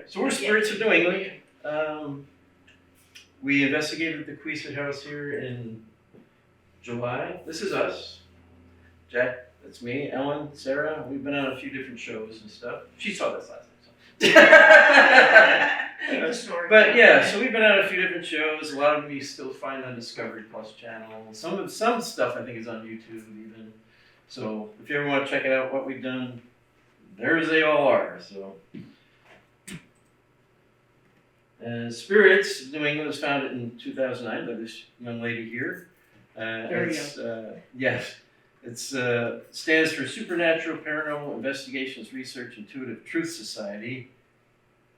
So we're Spirits of New England. We investigated the Queset house here in July. This is us. Jack, that's me. Ellen, Sarah. We've been on a few different shows and stuff. She saw this last night. So. But yeah, so we've been on a few different shows. A lot of them you still find on Discovery Plus channel. Some stuff I think is on YouTube even. So if you ever want to check it out, what we've done, there's they all are. So. S.P.I.R.I.T.S of New England was founded in 2009 by this young lady here. Yes, it stands for Supernatural Paranormal Investigations Research Intuitive Truth Society.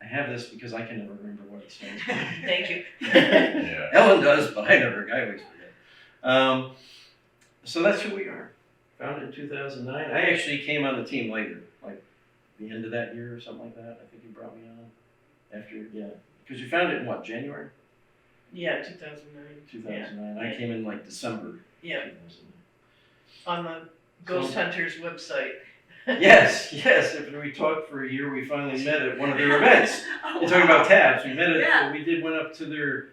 I have this because I can never remember what it stands for. Thank you. Yeah. Ellen does, but I always forget. So that's who we are. Founded in 2009. I actually came on the team later, like the end of that year or something like that. I think you brought me on after, yeah. Because you found it in what, January? Yeah, 2009. 2009. Yeah. I came in like December. Yeah. On the Ghost Hunters website. Yes. After we talked for a year, we finally met at one of their events. You're talking about tabs. We met at, we went up to their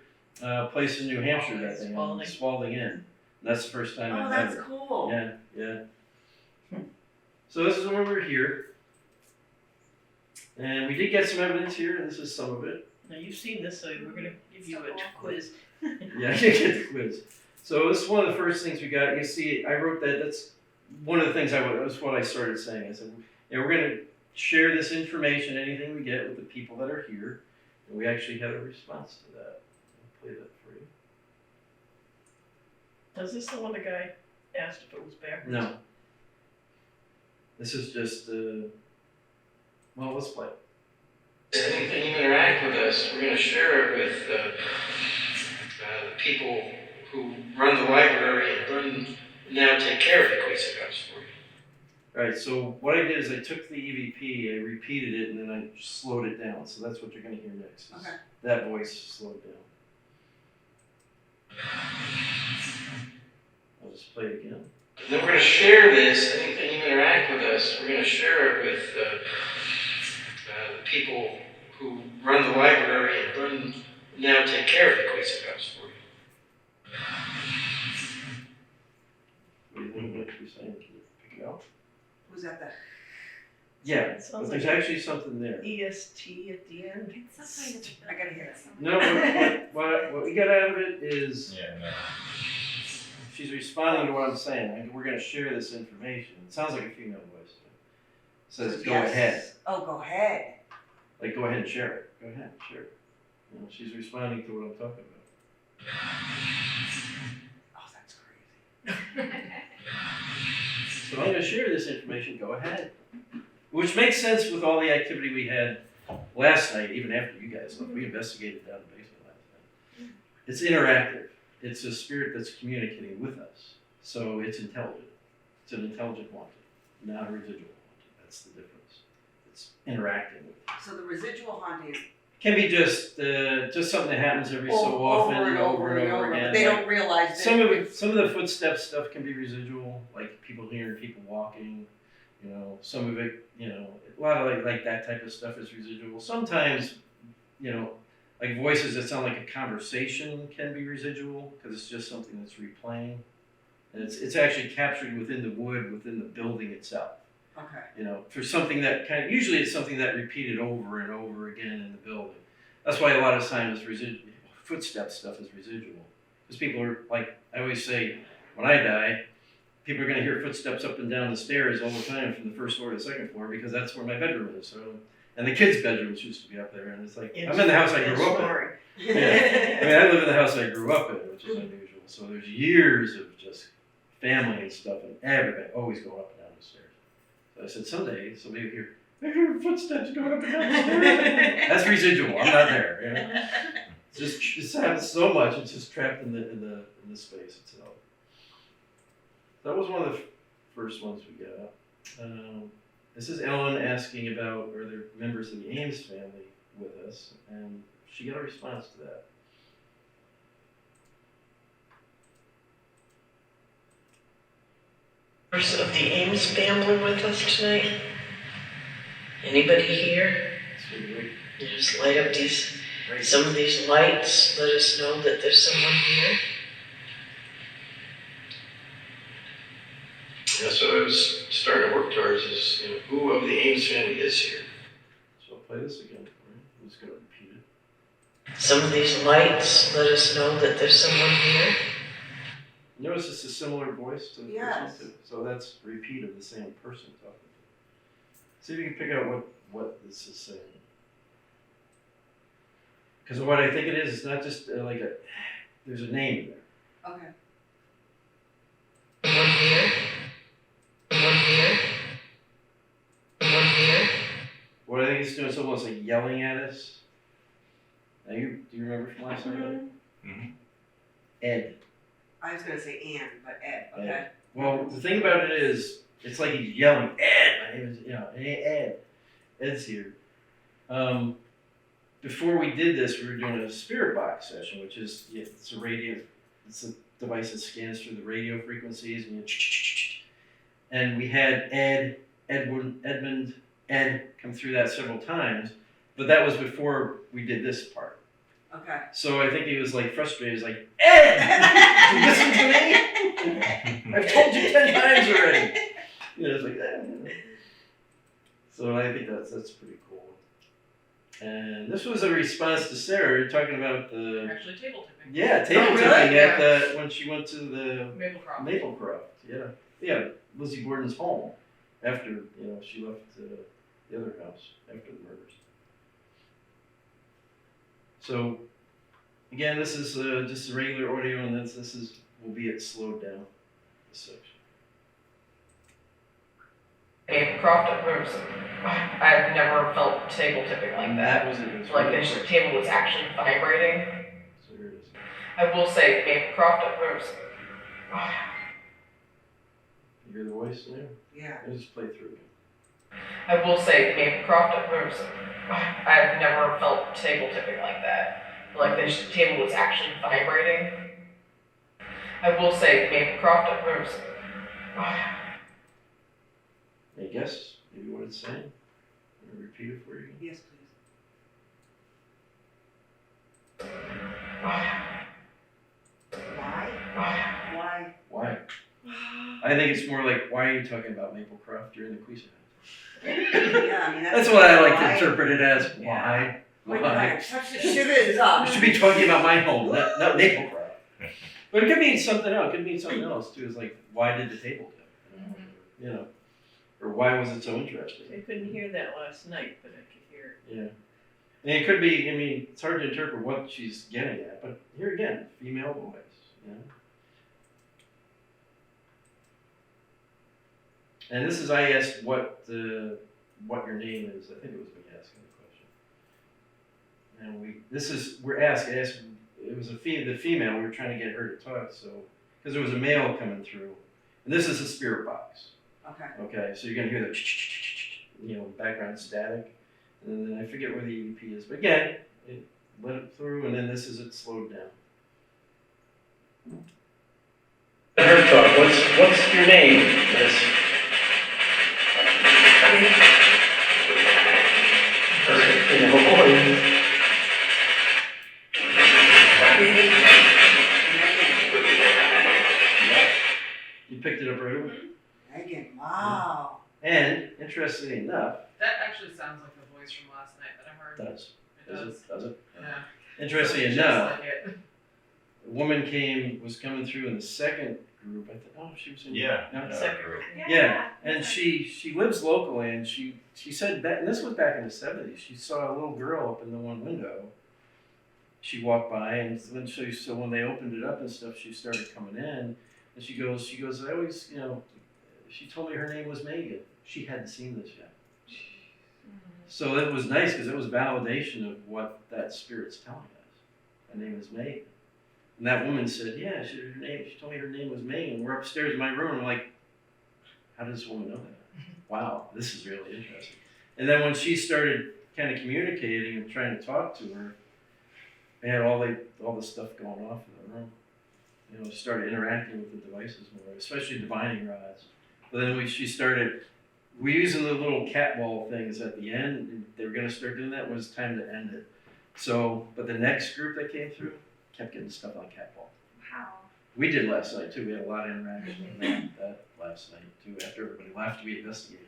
place in New Hampshire that day, Spalding Inn. And that's the first time I met her. Oh, that's cool. Yeah. So this is when we were here. And we did get some evidence here, and this is some of it. Now you've seen this, so we're going to give you a quiz. Yeah, you get the quiz. So this is one of the first things we got. You see, I wrote that. That's one of the things that's what I started saying. I said, yeah, we're going to share this information, anything we get, with the people that are here. And we actually had a response to that. I'll play that for you. Is this the one the guy asked if it was backwards? No. This is just, well, let's play it. Anything you interact with us, we're going to share it with the people who run the library and now take care of the Queset house for you. All right, so what I did is I took the EVP, I repeated it, and then I slowed it down. So that's what you're going to hear next. Okay. That voice slowed down. I'll just play it again. And then we're going to share this. Anything you interact with us, we're going to share it with the people who run the library and now take care of the Queset house for you. What do you think what you're saying? Can you pick it out? Was that the? Yeah, but there's actually something there. EST at the end. I gotta hear it. No, what we got out of it is she's responding to what I'm saying. We're going to share this information. It sounds like a female voice. It says, go ahead. Oh, go ahead. Like, go ahead and share it. Go ahead, share it. You know, she's responding to what I'm talking about. Oh, that's crazy. So I'm going to share this information. Go ahead. Which makes sense with all the activity we had last night, even after you guys left. We investigated down the basement last night. It's interactive. It's a spirit that's communicating with us. So it's intelligent. It's an intelligent haunting, not a residual haunting. That's the difference. It's interacting with us. So the residual haunting is Can be just something that happens every so often, over and over again. They don't realize some of the footsteps stuff can be residual, like people hearing people walking. You know, some of it, you know, a lot of like that type of stuff is residual. Sometimes, you know, like voices that sound like a conversation can be residual because it's just something that's replaying, and it's actually captured within the wood, within the building itself. Okay. You know, for something that usually it's something that repeated over and over again in the building. That's why a lot of times footstep stuff is residual. Because people are, like I always say, when I die, people are going to hear footsteps up and down the stairs all the time from the first floor to the second floor because that's where my bedroom is. So, and the kids' bedrooms used to be up there, and it's like, I'm in the house I grew up in. Yeah. I mean, I live in the house I grew up in, which is unusual. So there's years of just family and stuff, and everybody always going up and down the stairs. So I said, someday somebody will hear, I hear footsteps going up and down the stairs. That's residual. I'm not there. You know? It happens so much. It's just trapped in the space itself. That was one of the first ones we got. This is Ellen asking about are there members of the Ames family with us, and she got a response to that. Members of the Ames family with us tonight? Anybody here? You just light up some of these lights. Let us know that there's someone here. Yeah, so I was starting to work towards is, who of the Ames family is here? So I'll play this again for you. I'm just going to repeat it. Some of these lights let us know that there's someone here. Notice it's a similar voice to the Yes. person too. So that's a repeat of the same person talking. See if you can pick out what this is saying. Because what I think it is, it's not just there's a name in there. Okay. Someone here. Someone here. Someone here. What I think it's doing is almost like yelling at us. Now do you remember from last night? Mm-hmm. Ed. I was gonna say Ann, but Ed, okay? Ed. Well, the thing about it is, it's like he's yelling, Ed! My name is, hey, Ed. Ed's here. Before we did this, we were doing a spirit box session, which is, it's a radio, it's a device that scans through the radio frequencies, and we had Edmund, Ed come through that several times, but that was before we did this part. Okay. So I think he was like frustrated. He's like, Ed, you listen to me? I've told you 10 times already. It's like that. So I think that's pretty cool. And this was a response to Sarah. You're talking about the Actually, table tipping. table really? tipping at when she went to the Maplecroft. Maplecroft. Yeah, Lizzie Borden's home after she left the other house after the murders. So, again, this is just a regular audio, and this will be it slowed down. This section. Maplecroft, I've never felt table tipping like that. That was it. Like the table was actually vibrating. So here it is. I will say, Maplecroft, You hear the voice there? Yeah. Let's just play through again. I will say, Maplecroft, I've never felt table tipping like that. Like the table was actually vibrating. I will say, Maplecroft, Any guess? Maybe what it's saying? Let me repeat it for you. Yes, please. Why? Why? I think it's more like, why are you talking about Maplecroft during the Queset? Yeah, I mean, That's what I like to why. interpret it as. Yeah. What Why? kind of such a shivers up. You should be talking about my home, not Maplecroft. But it could mean something else. It could mean something else too. It's like, why did the table tip? Or why was it so interesting? I couldn't hear that last night, but I could hear it. Yeah. And it could be, it's hard to interpret what she's getting at, but here again, female voice, And this is, I asked what your name is. I think it was me asking the question. And we're asked, it was the female, we were trying to get her to talk, so, because there was a male coming through. And this is a spirit box. Okay. Okay, so you're gonna hear the background static, and then I forget where the EVP is, but again, let it through, and then this is it slowed down. Her talk. What's your name, Miss? You picked it up right away. Megan, wow. And interestingly enough, That actually sounds like the voice from last night that I heard. does it? Yeah. Interestingly Just enough, like it. a woman was coming through in the second group. I thought, she was in no? Second group. Yeah, and she lives locally, and she said that, and this was back in the 70s. She saw a little girl up in the one window. She walked by, and so when they opened it up and stuff, she started coming in, and she goes, I always, she told me her name was Megan. She hadn't seen this yet. So that was nice because it was validation of what that spirit's telling us. Her name is Megan. And that woman said, yeah, she told me her name was Megan. We're upstairs in my room. I'm like, how does this woman know that? Wow, this is really interesting. And then when she started kind of communicating and trying to talk to her, they had all the stuff going off in the room. You know, started interacting with the devices more, especially divining rods. But then she started, we using the little cat ball things at the end, and they were going to start doing that. It was time to end it. So, but the next group that came through kept getting stuff on cat ball. Wow. We did last night too. We had a lot of interaction with that last night too. After everybody left, we investigated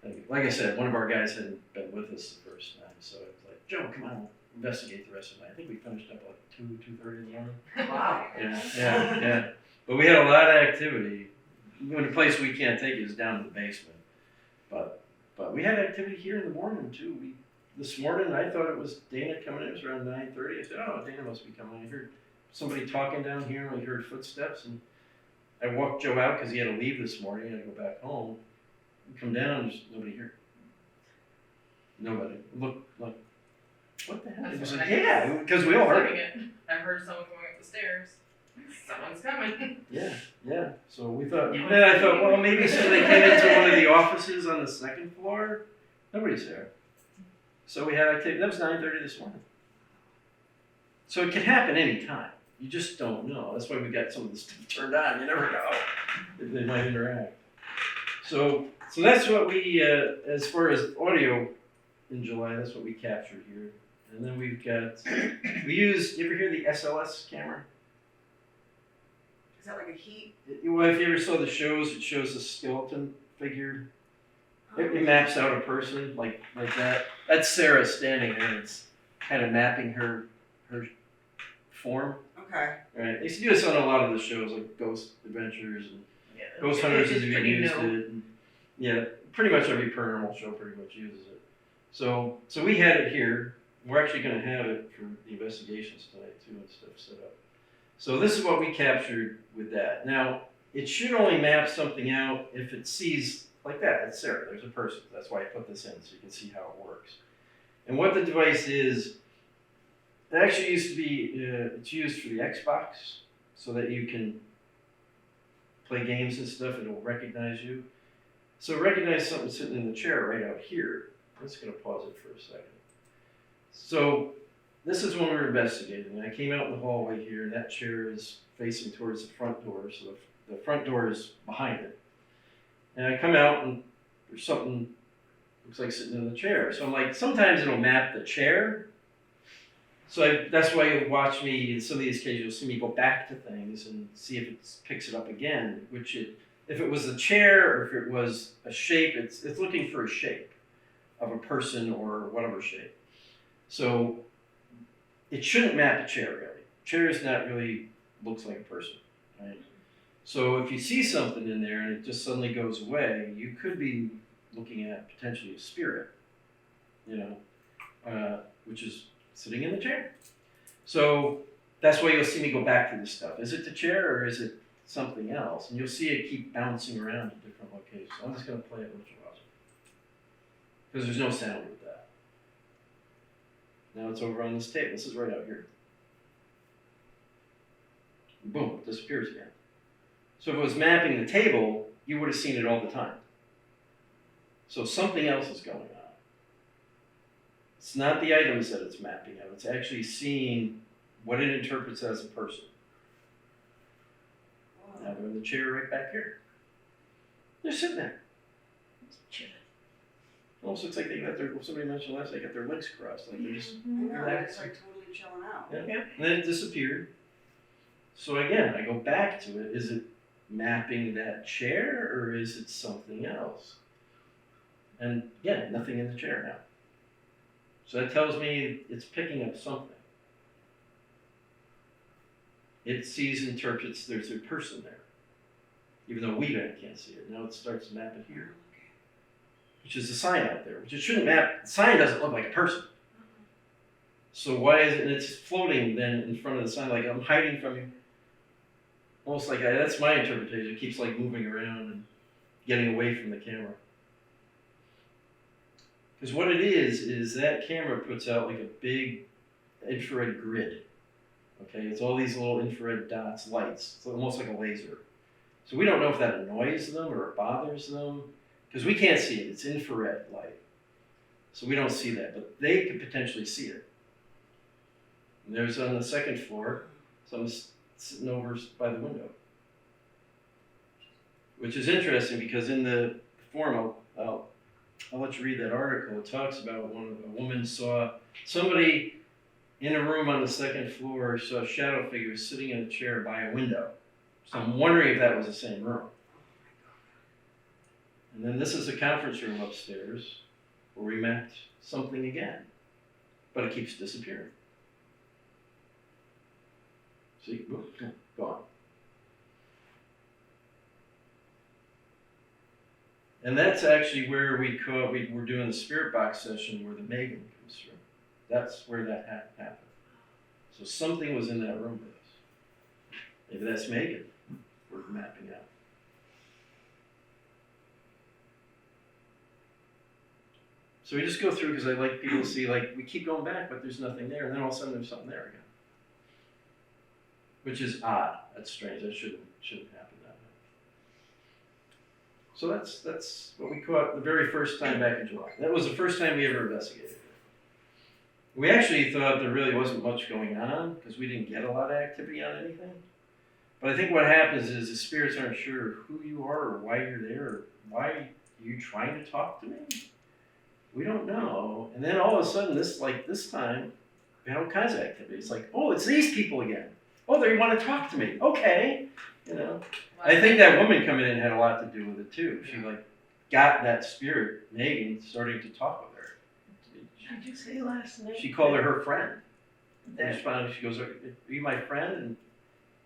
it again. Like I said, one of our guys hadn't been with us the first time, so it was like, Joe, come on, we'll investigate the rest of the night. I think we finished up like 2:30 in the morning. Wow. Yeah. But we had a lot of activity. When the place we can't take is down in the basement. But we had activity here in the morning too. This morning I thought it was Dana coming in. It was around 9:30. I said, oh, Dana must be coming. I heard somebody talking down here, and we heard footsteps, and I walked Joe out because he had to leave this morning. He had to go back home. We come down, and there's nobody here. Nobody. Look, like, what the hell? That's It was what like, I yeah, because we all heard it. I heard someone going up the stairs. Someone's coming. Yeah. So we thought, then I thought, well, maybe somebody came into one of the offices on the second floor. Nobody's there. So we had activity. That was 9:30 this morning. So it can happen anytime. You just don't know. That's why we got some of this stuff turned on. You never know if they might interact. So that's what we, as far as audio in July, that's what we captured here. And then we've got, you ever hear the SLS camera? Is that like a heat? Well, if you ever saw the shows, it shows a skeleton figure. It maps out a person like that. That's Sarah standing there. And it's kind of mapping her form. Okay. Right. They used to do this on a lot of the shows, like Ghost Adventures and Yeah. Ghost Hunters has It's even pretty used new. it. And yeah, pretty much every paranormal show pretty much uses it. So we had it here. We're actually going to have it for the investigations tonight too and stuff set up. So this is what we captured with that. Now, it should only map something out if it sees like that. That's Sarah. There's a person. That's why I put this in so you can see how it works. And what the device is, it actually used to be, it's used for the Xbox so that you can play games and stuff. It'll recognize you. So recognize something sitting in the chair right out here. I'm just going to pause it for a second. So this is when we were investigating. I came out in the hallway here, and that chair is facing towards the front door, so the front door is behind it. And I come out, and there's something looks like sitting in the chair. So I'm like, sometimes it'll map the chair. So that's why you'll watch me, in some of these cases, you'll see me go back to things and see if it picks it up again, if it was a chair or if it was a shape, it's looking for a shape of a person or whatever shape. So it shouldn't map a chair really. Chair is not really looks like a person, right? So if you see something in there and it just suddenly goes away, you could be looking at potentially a spirit, which is sitting in the chair. So that's why you'll see me go back to this stuff. Is it the chair or is it something else? And you'll see it keep bouncing around to different locations. I'm just going to play it with you because there's no sound with that. Now it's over on this table. This is right out here. Boom, it disappears again. So if it was mapping the table, you would have seen it all the time. So something else is going on. It's not the items that it's mapping out. It's actually seeing what it interprets as a person. Now they're in the chair right back here. They're sitting there. Chilling. Almost looks like they got somebody mentioned last night, they got their legs crossed. Like they're just, I know, it's relaxing. like totally chilling out. Yeah. And then it disappeared. So again, I go back to it. Is it mapping that chair or is it something else? And again, nothing in the chair now. So that tells me it's picking up something. It sees, interprets, there's a person there. Even though we can't see it. Now it starts to map it here. Which is a sign out there, which it shouldn't map. The sign doesn't look like a person. So why is it, and it's floating then in front of the sign, like I'm hiding from you. Almost like, that's my interpretation. It keeps like moving around and getting away from the camera. Because what it is that camera puts out like a big infrared grid. Okay, it's all these little infrared dots, lights. It's almost like a laser. So we don't know if that annoys them or it bothers them, because we can't see it. It's infrared light. So we don't see that, but they could potentially see it. And there's on the second floor, someone sitting over by the window. Which is interesting because in the forum, I'll let you read that article. It talks about a woman saw somebody in a room on the second floor, saw a shadow figure sitting in a chair by a window. So I'm wondering if that was the same room. And then this is a conference room upstairs where we met something again, but it keeps disappearing. See, gone. And that's actually where we were doing the spirit box session where the Megan comes through. That's where that happened. So something was in that room with us. Maybe that's Megan we're mapping out. So we just go through because I like people to see, like, we keep going back, but there's nothing there, and then all of a sudden there's something there again. Which is odd. That's strange. That shouldn't happen that way. So that's what we caught the very first time back in July. That was the first time we ever investigated it. We actually thought there really wasn't much going on because we didn't get a lot of activity on anything. But I think what happens is the spirits aren't sure who you are or why you're there or why you're trying to talk to me. We don't know. And then all of a sudden, this time, we had all kinds of activity. It's like, oh, it's these people again. Oh, they want to talk to me. Okay. You know. I think that woman coming in had a lot to do with it too. She got that spirit, Megan, starting to talk with her. Did you say last night? She called her friend. She goes, "Are you my friend?" And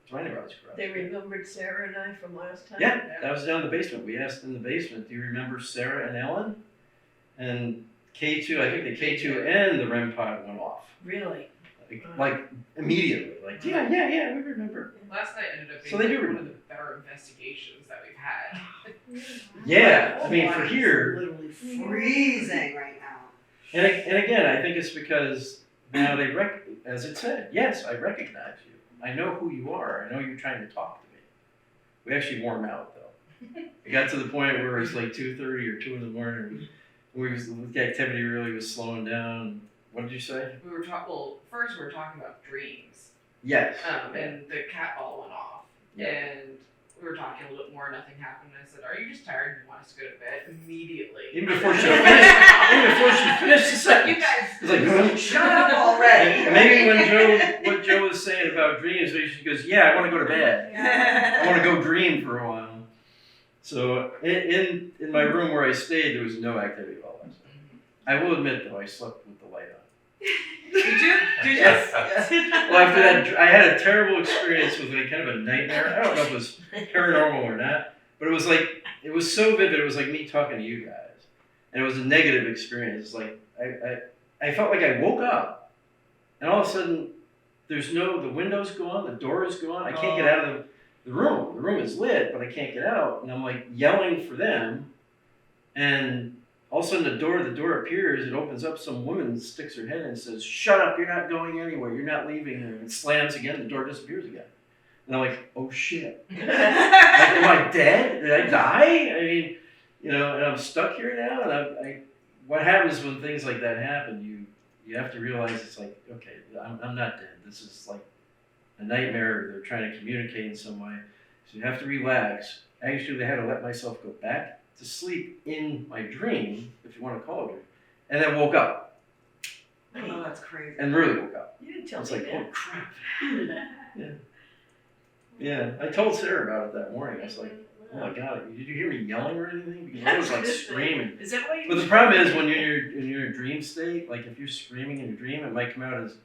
it's my neighborhood. They remembered Sarah and I from last time? Yeah, that was down in the basement. We asked in the basement, do you remember Sarah and Ellen? And K2, I think the K2 and the REM pod went off. Really? Like immediately. Like, yeah, we remember. Last night ended up being So they do one of remember. the better investigations that we've had. Yeah, I mean, for here, Literally freezing right now. and again, I think it's because now they as it said, yes, I recognize you. I know who you are. I know you're trying to talk to me. We actually warm out though. It got to the point where it's like 2:30 or 2 in the morning. The activity really was slowing down. What did you say? We were first we were talking about dreams. Yes. And the cat ball went off. Yeah. And we were talking a little bit more, nothing happened. I said, "Are you just tired and you want us to go to bed?" Immediately. Even before she finished the sentence. You guys. It's like, Shut up already. and maybe what Joe was saying about dreams, she goes, yeah, I want to go to bed. I want to go dream for a while. So in my room where I stayed, there was no activity at all last night. I will admit though, I slept with the light on. Did you? Yes. Well, after that, I had a terrible experience with kind of a nightmare. I don't know if it was paranormal or not, but it was so vivid. It was like me talking to you guys, and it was a negative experience. It's like I felt like I woke up, and all of a sudden, the window's gone, the door is gone. I can't get out of the room. The room is lit, but I can't get out, and I'm like yelling for them, and all of a sudden the door appears, it opens up, some woman sticks her head in and says, "Shut up, you're not going anywhere, you're not leaving," and it slams again, the door disappears again. And I'm like, oh shit. Like, am I dead? Did I die? I mean, and I'm stuck here now, and what happens when things like that happen, you have to realize it's like, okay, I'm not dead. This is like a nightmare, they're trying to communicate in some way. So you have to relax. Actually, I had to let myself go back to sleep in my dream, if you want to call it a dream, and then woke up. Oh, that's crazy. And really woke up. You didn't tell It's me like, that. oh crap. Yeah, I told Sarah about it that morning. I was like, oh my God, did you hear me yelling or anything? Because I was like screaming. Is that why But the problem is when you're in your dream state, like if you're screaming in your dream, it might come out as,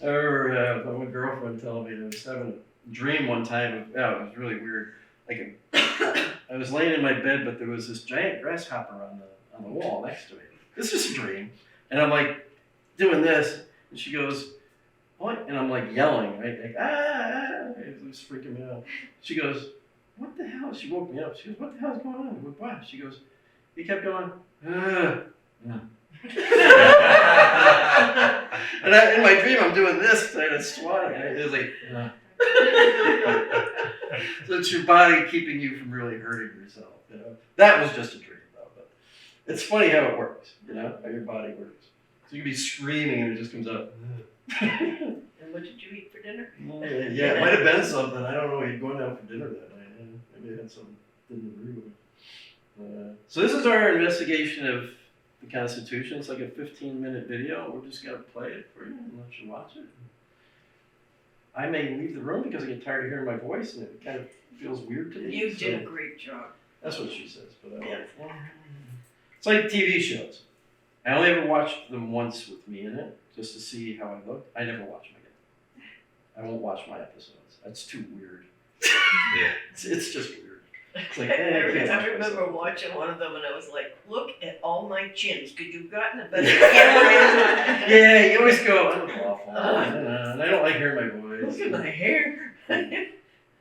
Or my girlfriend told me that I was having a dream one time. It was really weird. Like I was laying in my bed, but there was this giant grasshopper on the wall next to me. This is a dream, and I'm like doing this, and she goes, what? And I'm like yelling, right? Like, it was freaking me out. She goes, what the hell? She woke me up. She goes, what the hell's going on? I went, what? She goes, he kept going, yeah. And in my dream, I'm doing this, and it's swatting. It was like, so it's your body keeping you from really hurting yourself. You know, that was just a dream, though. But it's funny how it works. You know, how your body works. So you can be screaming, and it just comes out. And what did you eat for dinner? Yeah, it might have been something. I don't know. You're going out for dinner that night. Maybe I had something didn't agree with. So this is our investigation of the Constitution. It's like a 15-minute video. We're just gonna play it for you and let you watch it. I may leave the room because I get tired of hearing my voice and it kind of feels weird to me. You did a great job. That's what she says, but I like it. It's like TV shows. I only ever watched them once with me in it, just to see how I look. I never watch them again. I won't watch my episodes. That's too weird. Yeah. It's just weird. It's like, I can't watch remember myself. watching one of them and I was like, look at all my chins. Could you have gotten a better camera? Yeah, you always go, I'm awful. And I don't like hearing my voice. Look at my hair.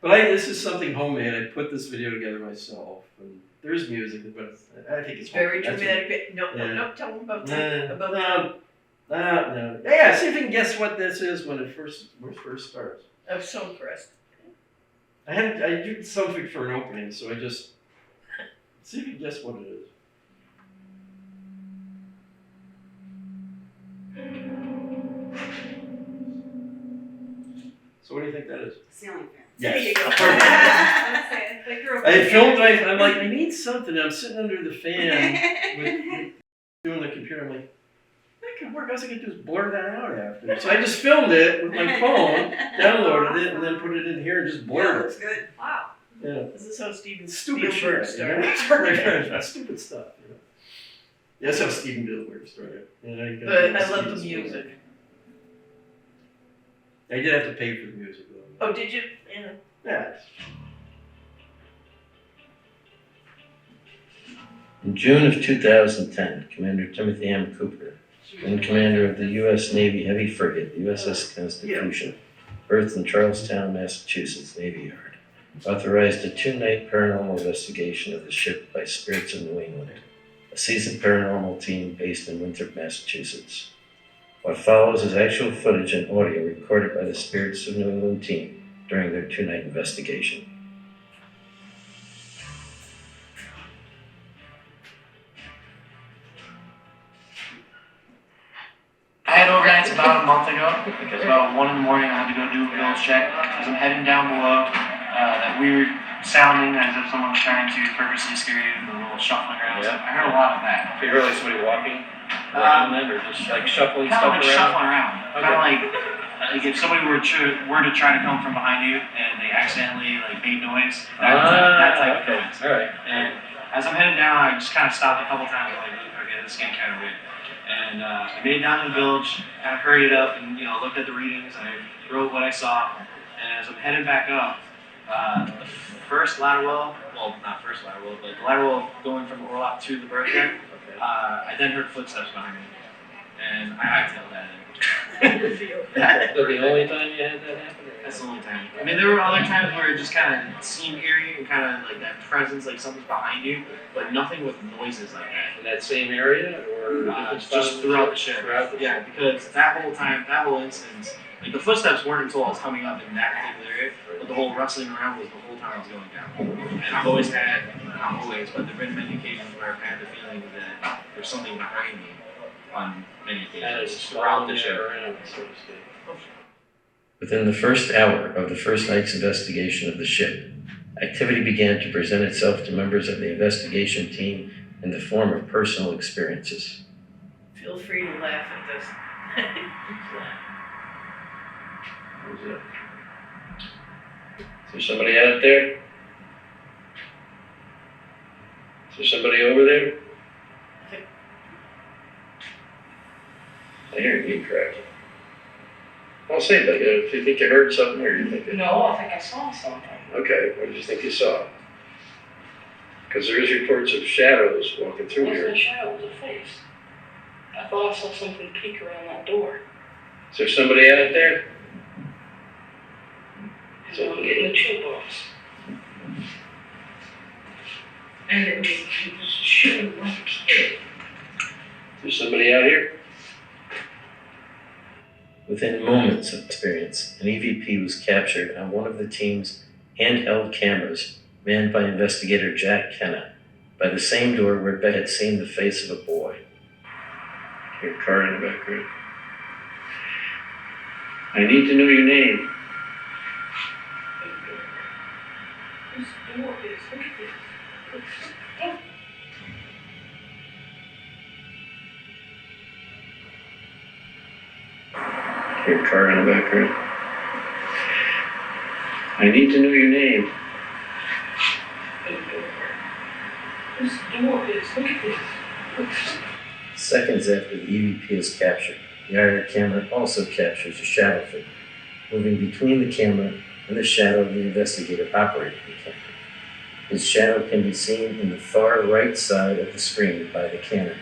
But this is something homemade. I put this video together myself. And there's music, but I think it's Very homemade. dramatic. No, tell them about that. No. Yeah, see if you can guess what this is when it first starts. I'm so impressed. I did something for an opening, so I just see if you can guess what it is. So what do you think that is? Ceiling fan. There you go. I filmed. I'm like, I need something. I'm sitting under the fan with doing the computer. I'm like, that could work. I was gonna just blur that out after. So I just filmed it with my phone, downloaded it, and then put it in here and just Yeah, blurred looks it. good. Wow. Yeah. This is how Steven Stupid Spielberg shit. started. That's stupid stuff. You know? Yeah, that's how Steven Spielberg started. But I love the music. I did have to pay for the music though. Oh, did you? Yeah. Yeah. In June of 2010, Commander Timothy M. Cooper, then commander of the U.S. Navy heavy frigate, USS Constitution, berthed in Charlestown, Massachusetts Navy Yard, authorized a 2-night paranormal investigation of the ship by S.P.I.R.I.T.S of New England, a seasoned paranormal team based in Winthrop, Massachusetts. What follows is actual footage and audio recorded by the S.P.I.R.I.T.S of New England team during their 2-night investigation. I had overnights about a month ago, because about 1 in the morning I had to go do a village check. As I'm heading down below, that weird sounding as if someone was trying to purposely scare you, the little shuffling around. Yeah. I heard a lot of that. So you heard like somebody walking around then, or just like shuffling Kind of stuff like around? shuffling around. Kind of like if somebody were to try to come from behind you and they accidentally like made noise, that type of noise. All right. And as I'm heading down, I just kind of stopped a couple times. I'm like, okay, this is getting kind of weird. And I made it down to the village, kind of hurried up and looked at the readings. I wrote what I saw. And as I'm heading back up, the first ladder well, well, not first ladder well, but the ladder well going from Orlop to the birth deck, I then heard footsteps behind me. And I hightailed that in. Is that the only time you had that happen? That's the only time. I mean, there were other times where it just kind of seemed eerie and kind of like that presence, like something's behind you, but nothing with noises like that. In that same area, or Just throughout the ship. Throughout the Yeah, because that whole time, that whole instance, like the footsteps weren't until I was coming up in that particular area, but the whole rustling around was the whole time I was going down. And I've always had, not always, but there've been many occasions where I've had the feeling that there's something behind me on many occasions throughout the ship. around, so to speak. Within the first hour of the first night's investigation of the ship, activity began to present itself to members of the investigation team in the form of personal experiences. Feel free to laugh at this. Who's it? Is there somebody out there? Is there somebody over there? I hear you cracking. I'll say that. If you think you heard something, or you think No, I think I saw something. Okay, what did you think you saw? Because there is reports of shadows walking through It wasn't here. a shadow, it was a face. I thought I saw something peek around that door. Is there somebody out there? So I'm getting a chill box. And it was shooting like a kid. Is there somebody out here? Within moments of experience, an EVP was captured on one of the team's handheld cameras manned by investigator Jack Kenna by the same door where Beck had seen the face of a boy. Your car in the background. I need to know your name. This door is, look at this. Your car in the background. I need to know your name. This door is, look at this. Seconds after the EVP is captured, the IR camera also captures a shadow figure, moving between the camera and the shadow of the investigator operating the camera. His shadow can be seen in the far right side of the screen by the camera.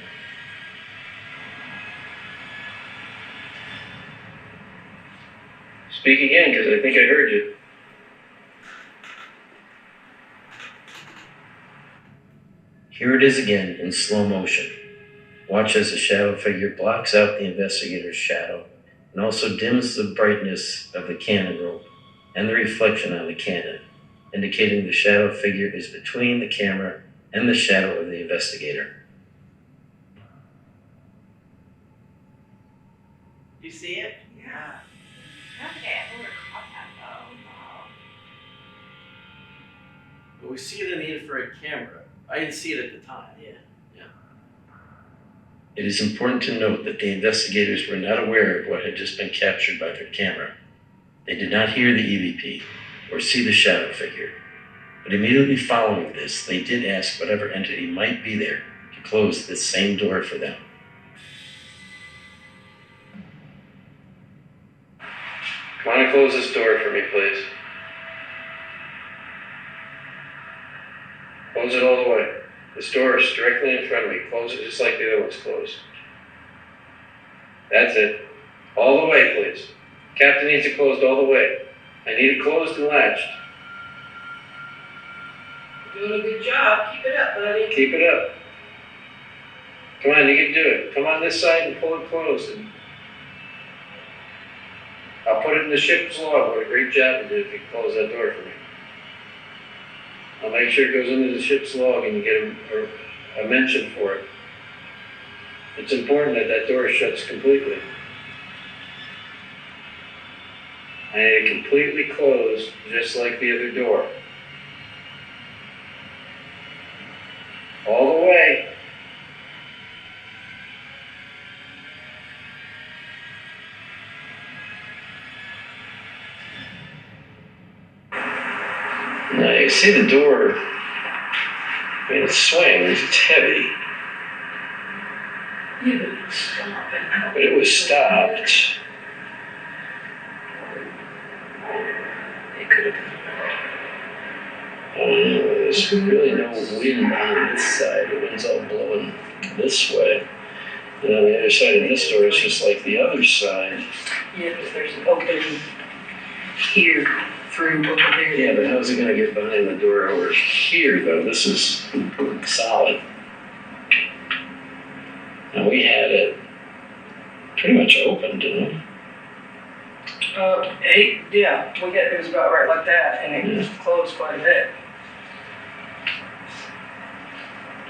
Speak again, because I think I heard you. Here it is again in slow motion. Watch as the shadow figure blocks out the investigator's shadow and also dims the brightness of the Canon rope and the reflection on the Canon, indicating the shadow figure is between the camera and the shadow of the investigator. You see it? Yeah. Okay, I never caught that though. But we see it in the infrared camera. I didn't see it at the time. Yeah. It is important to note that the investigators were not aware of what had just been captured by their camera. They did not hear the EVP or see the shadow figure. But immediately following this, they did ask whatever entity might be there to close this same door for them. Come on and close this door for me, please. Close it all the way. This door is directly in front of me. Close it just like the other one's closed. That's it. All the way, please. Captain needs it closed all the way. I need it closed and latched. Doing a good job. Keep it up, buddy. Keep it up. Come on, you can do it. Come on this side and pull it closed. And I'll put it in the ship's log. What a great job you did if you close that door for me. I'll make sure it goes into the ship's log and you get a mention for it. It's important that that door shuts completely. I need it completely closed, just like the other door. All the way. Now you see the door, I mean it swings, it's heavy, Yeah, but it's stopping. but it was stopped. It could have been. There's really no wind on this side, the wind's all blowing this way. And on the other side of this door, it's just like the other side. Yeah, but there's an opening here through over there. Yeah, but how's it gonna get behind the door over here though? This is solid. And we had it pretty much open, didn't we? It was about right like that, and it was closed quite a bit.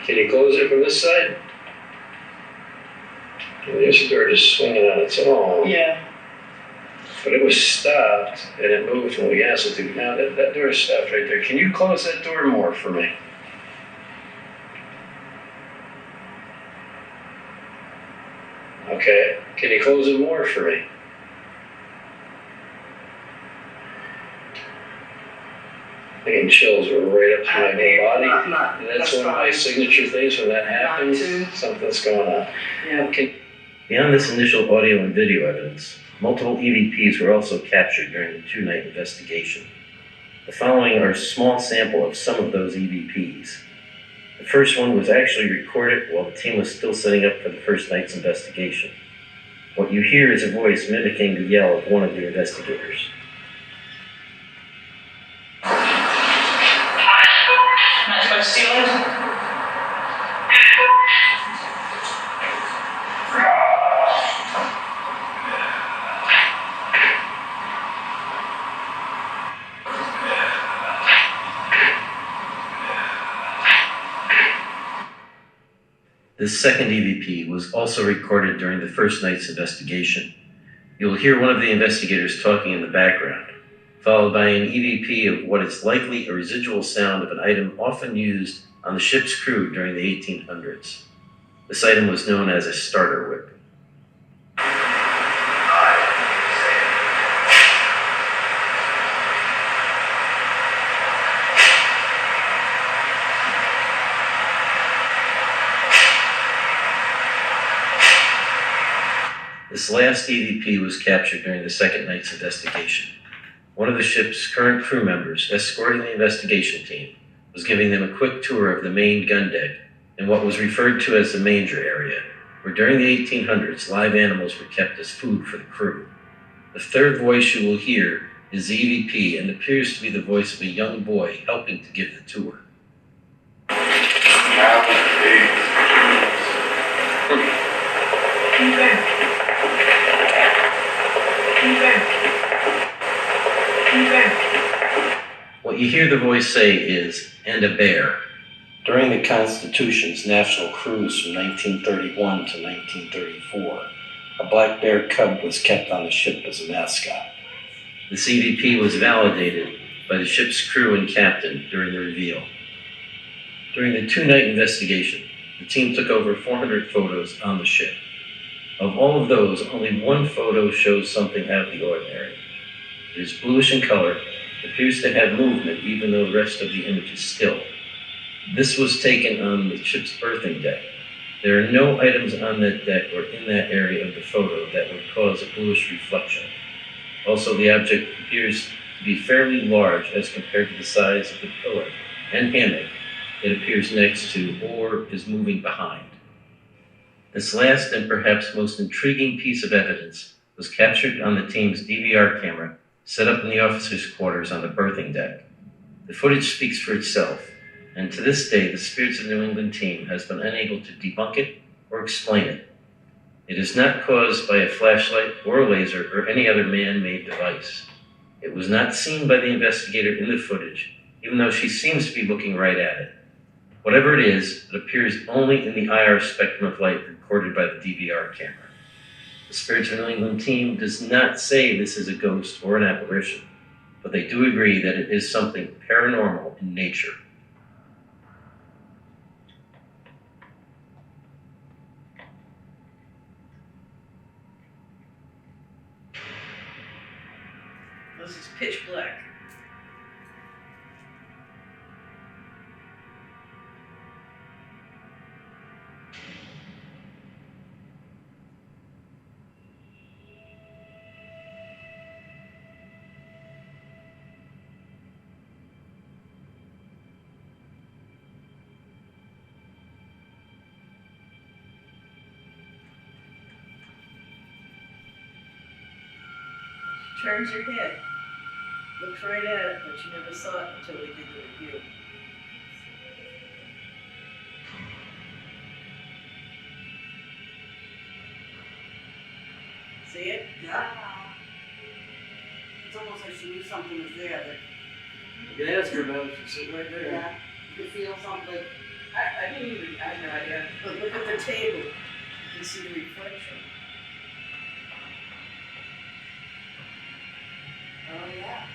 Can you close it from this side? And there's the door just swinging on its own. Yeah. But it was stopped and it moved when we asked it to. Now that door is stopped right there. Can you close that door more for me? Okay. Can you close it more for me? I'm getting chills right up to my whole body. And that's one of my signature things when that happens. Something's going on. Yeah. Okay. Beyond this initial audio and video evidence, multiple EVPs were also captured during the two-night investigation. The following are a small sample of some of those EVPs. The first one was actually recorded while the team was still setting up for the first night's investigation. What you hear is a voice mimicking the yell of one of the investigators. Not much ceiling. This second EVP was also recorded during the first night's investigation. You will hear one of the investigators talking in the background, followed by an EVP of what is likely a residual sound of an item often used on the ship's crew during the 1800s. This item was known as a starter whip. This last EVP was captured during the second night's investigation. One of the ship's current crew members, escorting the investigation team, was giving them a quick tour of the main gun deck in what was referred to as the manger area, where during the 1800s live animals were kept as food for the crew. The third voice you will hear is the EVP and appears to be the voice of a young boy helping to give the tour. What you hear the voice say is, "and a bear." During the Constitution's national cruise from 1931 to 1934, a black bear cub was kept on the ship as a mascot. The EVP was validated by the ship's crew and captain during the reveal. During the two-night investigation, the team took over 400 photos on the ship. Of all of those, only one photo shows something out of the ordinary. It is bluish in color, appears to have movement even though the rest of the image is still. This was taken on the ship's berthing deck. There are no items on that deck or in that area of the photo that would cause a bluish reflection. Also, the object appears to be fairly large as compared to the size of the pillar and hammock it appears next to or is moving behind. This last and perhaps most intriguing piece of evidence was captured on the team's DVR camera set up in the officers' quarters on the berthing deck. The footage speaks for itself, and to this day the Spirits of New England team has been unable to debunk it or explain it. It is not caused by a flashlight or a laser or any other man-made device. It was not seen by the investigator in the footage, even though she seems to be looking right at it. Whatever it is, it appears only in the IR spectrum of light recorded by the DVR camera. The Spirits of New England team does not say this is a ghost or an apparition, but they do agree that it is something paranormal in nature. This is pitch black. Turns your head, looks right at it, but you never saw it until we did the review. See it? Yeah. It's almost like she knew something was there, You can ask her about it, she's sitting right but, there. yeah, you could feel something. I didn't even, I had no idea. But look at the table, you can see the reflection. Oh, yeah.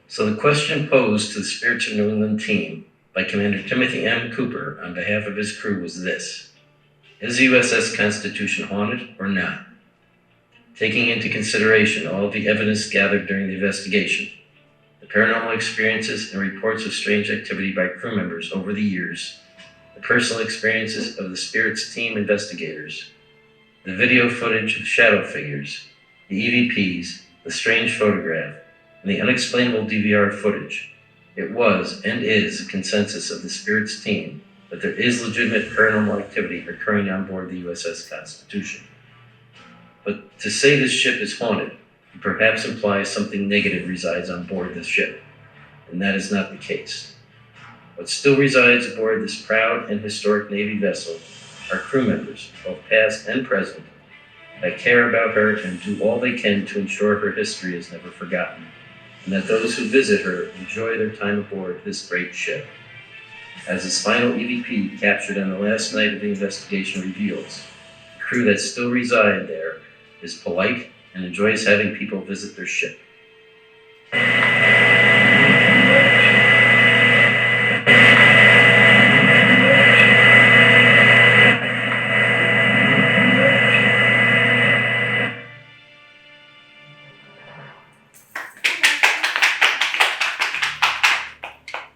So the question posed to the Spirits of New England team by Commander Timothy M. Cooper on behalf of his crew was this: is the USS Constitution haunted or not? Taking into consideration all of the evidence gathered during the investigation, the paranormal experiences and reports of strange activity by crew members over the years, the personal experiences of the Spirits team investigators, The video footage of shadow figures, the EVPs, the strange photograph, and the unexplainable DVR footage. It was and is a consensus of the S.P.I.R.I.T.S team that there is legitimate paranormal activity occurring on board the USS Constitution. But to say this ship is haunted perhaps implies something negative resides on board this ship, and that is not the case. What still resides aboard this proud and historic Navy vessel are crew members, both past and present, that care about her and do all they can to ensure her history is never forgotten, and that those who visit her enjoy their time aboard this great ship. As this final EVP captured on the last night of the investigation reveals, the crew that still reside there is polite and enjoys having people visit their ship.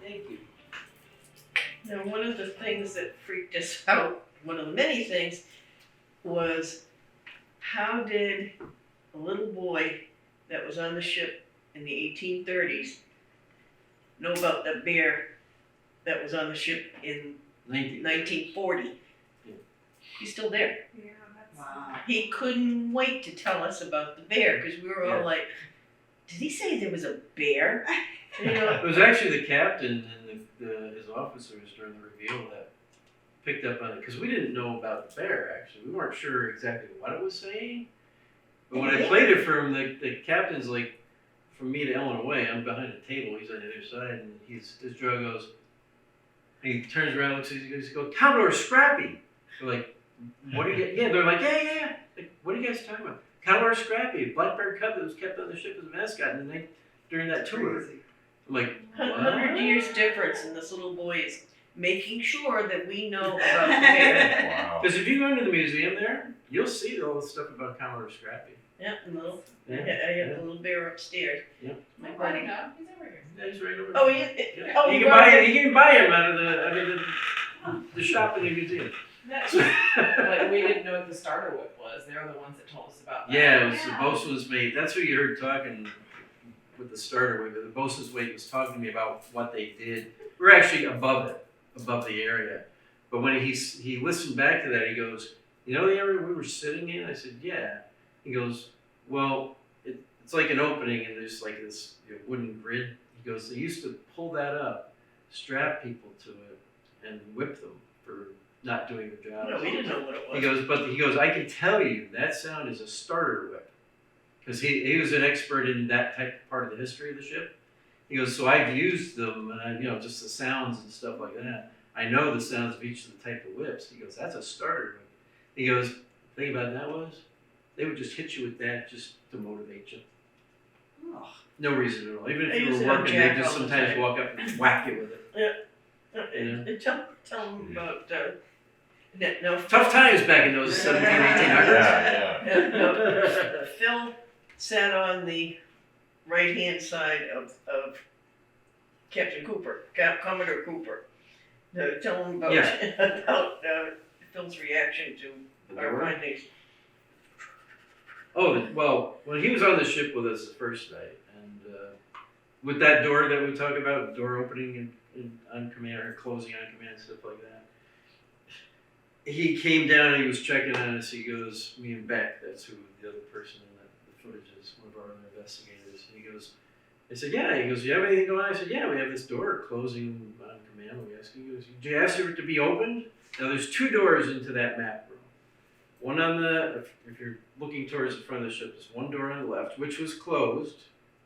Thank you. Now, one of the things that freaked us out, one of the many things, was how did a little boy that was on the ship in the 1830s know about the bear that was on the ship in 1940? He's still there. Yeah, that's. Wow. He couldn't wait to tell us about the bear because we were all Yeah. like, did he say there was a bear? You know, It was actually the captain and his officers during the reveal that picked up on it because we didn't know about the bear. Actually, we weren't sure exactly what it was saying. But when I played it for him, the captain's like, from me to Ellen away. I'm behind a table. He's on the other side, and his jaw goes. And he turns around, looks at us, he goes, Commodore Scrappy. We're like, what are you? Yeah, they're like, yeah. Like, what are you guys talking about? Commodore Scrappy, black bear cub that was kept on the ship as a mascot, and then during that tour. Crazy. I'm like, 100 years difference, and this little boy is making sure that we know about the bear. Wow. because if you go into the museum there, you'll see all the stuff about Commodore Scrappy. Yeah, and little, Yeah. I have the little bear upstairs. Yeah. My Oh, buddy. no, he's over here. Yeah, he's right over Oh, there. yeah. Yeah. Oh, you you can brought buy him. you can buy him out of the shop in the museum. But we didn't know what the starter whip was. They were the ones that told us about that. Yeah, it was the bosun's mate. That's who you heard talking with the starter whip. The bosun's mate was talking to me about what they did. We're actually above it, above the area. But when he listened back to that, he goes, "You know the area we were sitting in?" I said, "Yeah." He goes, "Well, it's like an opening, and there's like this wooden grid." He goes, "They used to pull that up, strap people to it, and whip them for not doing their job." No, we didn't know what it He was. goes, he goes, "I can tell you that sound is a starter whip." Because he was an expert in that type of part of the history of the ship. He goes, "So I've used them, and just the sounds and stuff like that. I know the sounds of each of the type of whips." He goes, "That's a starter whip." He goes, "The thing about that was, they would just hit you with that just to motivate you. Oh. No reason at all. Even I if you use were it on working, Jack they'd just all the sometimes time. walk up and whack you with it." Tell them about, no. Tough times back in those 1700s, 1800s. Yeah, No, Phil sat on the right-hand side of Captain Cooper, Commodore Cooper. Tell him about, Yeah. about Phil's reaction to our findings. Oh, well, when he was on the ship with us the first night, and with that door that we talk about, door opening and on command, or closing on command, stuff like that, he came down and he was checking on us. He goes, me and Beck, that's who the other person in the footage is, one of our other investigators. And he goes, I said, yeah. He goes, do you have anything going on? I said, yeah, we have this door closing on command. We asked him, he goes, did you ask it to be opened? Now there's two doors into that map room. One on the, if you're looking towards the front of the ship, there's one door on the left, which was closed.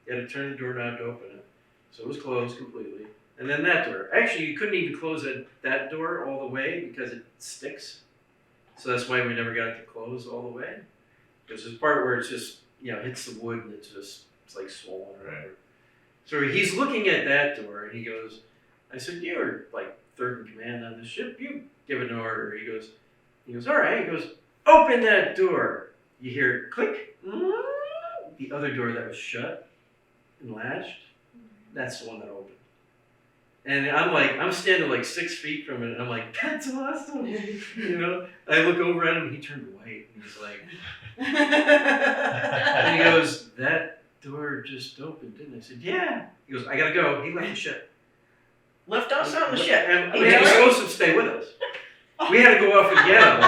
You had to turn the doorknob to open it. So it was closed completely. And then that door. Actually, you couldn't even close that door all the way because it sticks. So that's why we never got it to close all the way. Because there's part where it's just, hits the wood and it's like swollen or whatever. So he's looking at that door and he goes, I said, you're like third in command on the ship. You give an order. He goes, all right. He goes, open that door. You hear click. The other door that was shut and latched, that's the one that opened. And I'm standing like 6 feet from it, and I'm like, that's awesome. You know, I look over at him, he turned white, and he's like, and he goes, that door just opened, didn't it? I said, yeah. He goes, I gotta go. He left the ship. Left us on the ship. And he was supposed to stay with us. We had to go off and get him.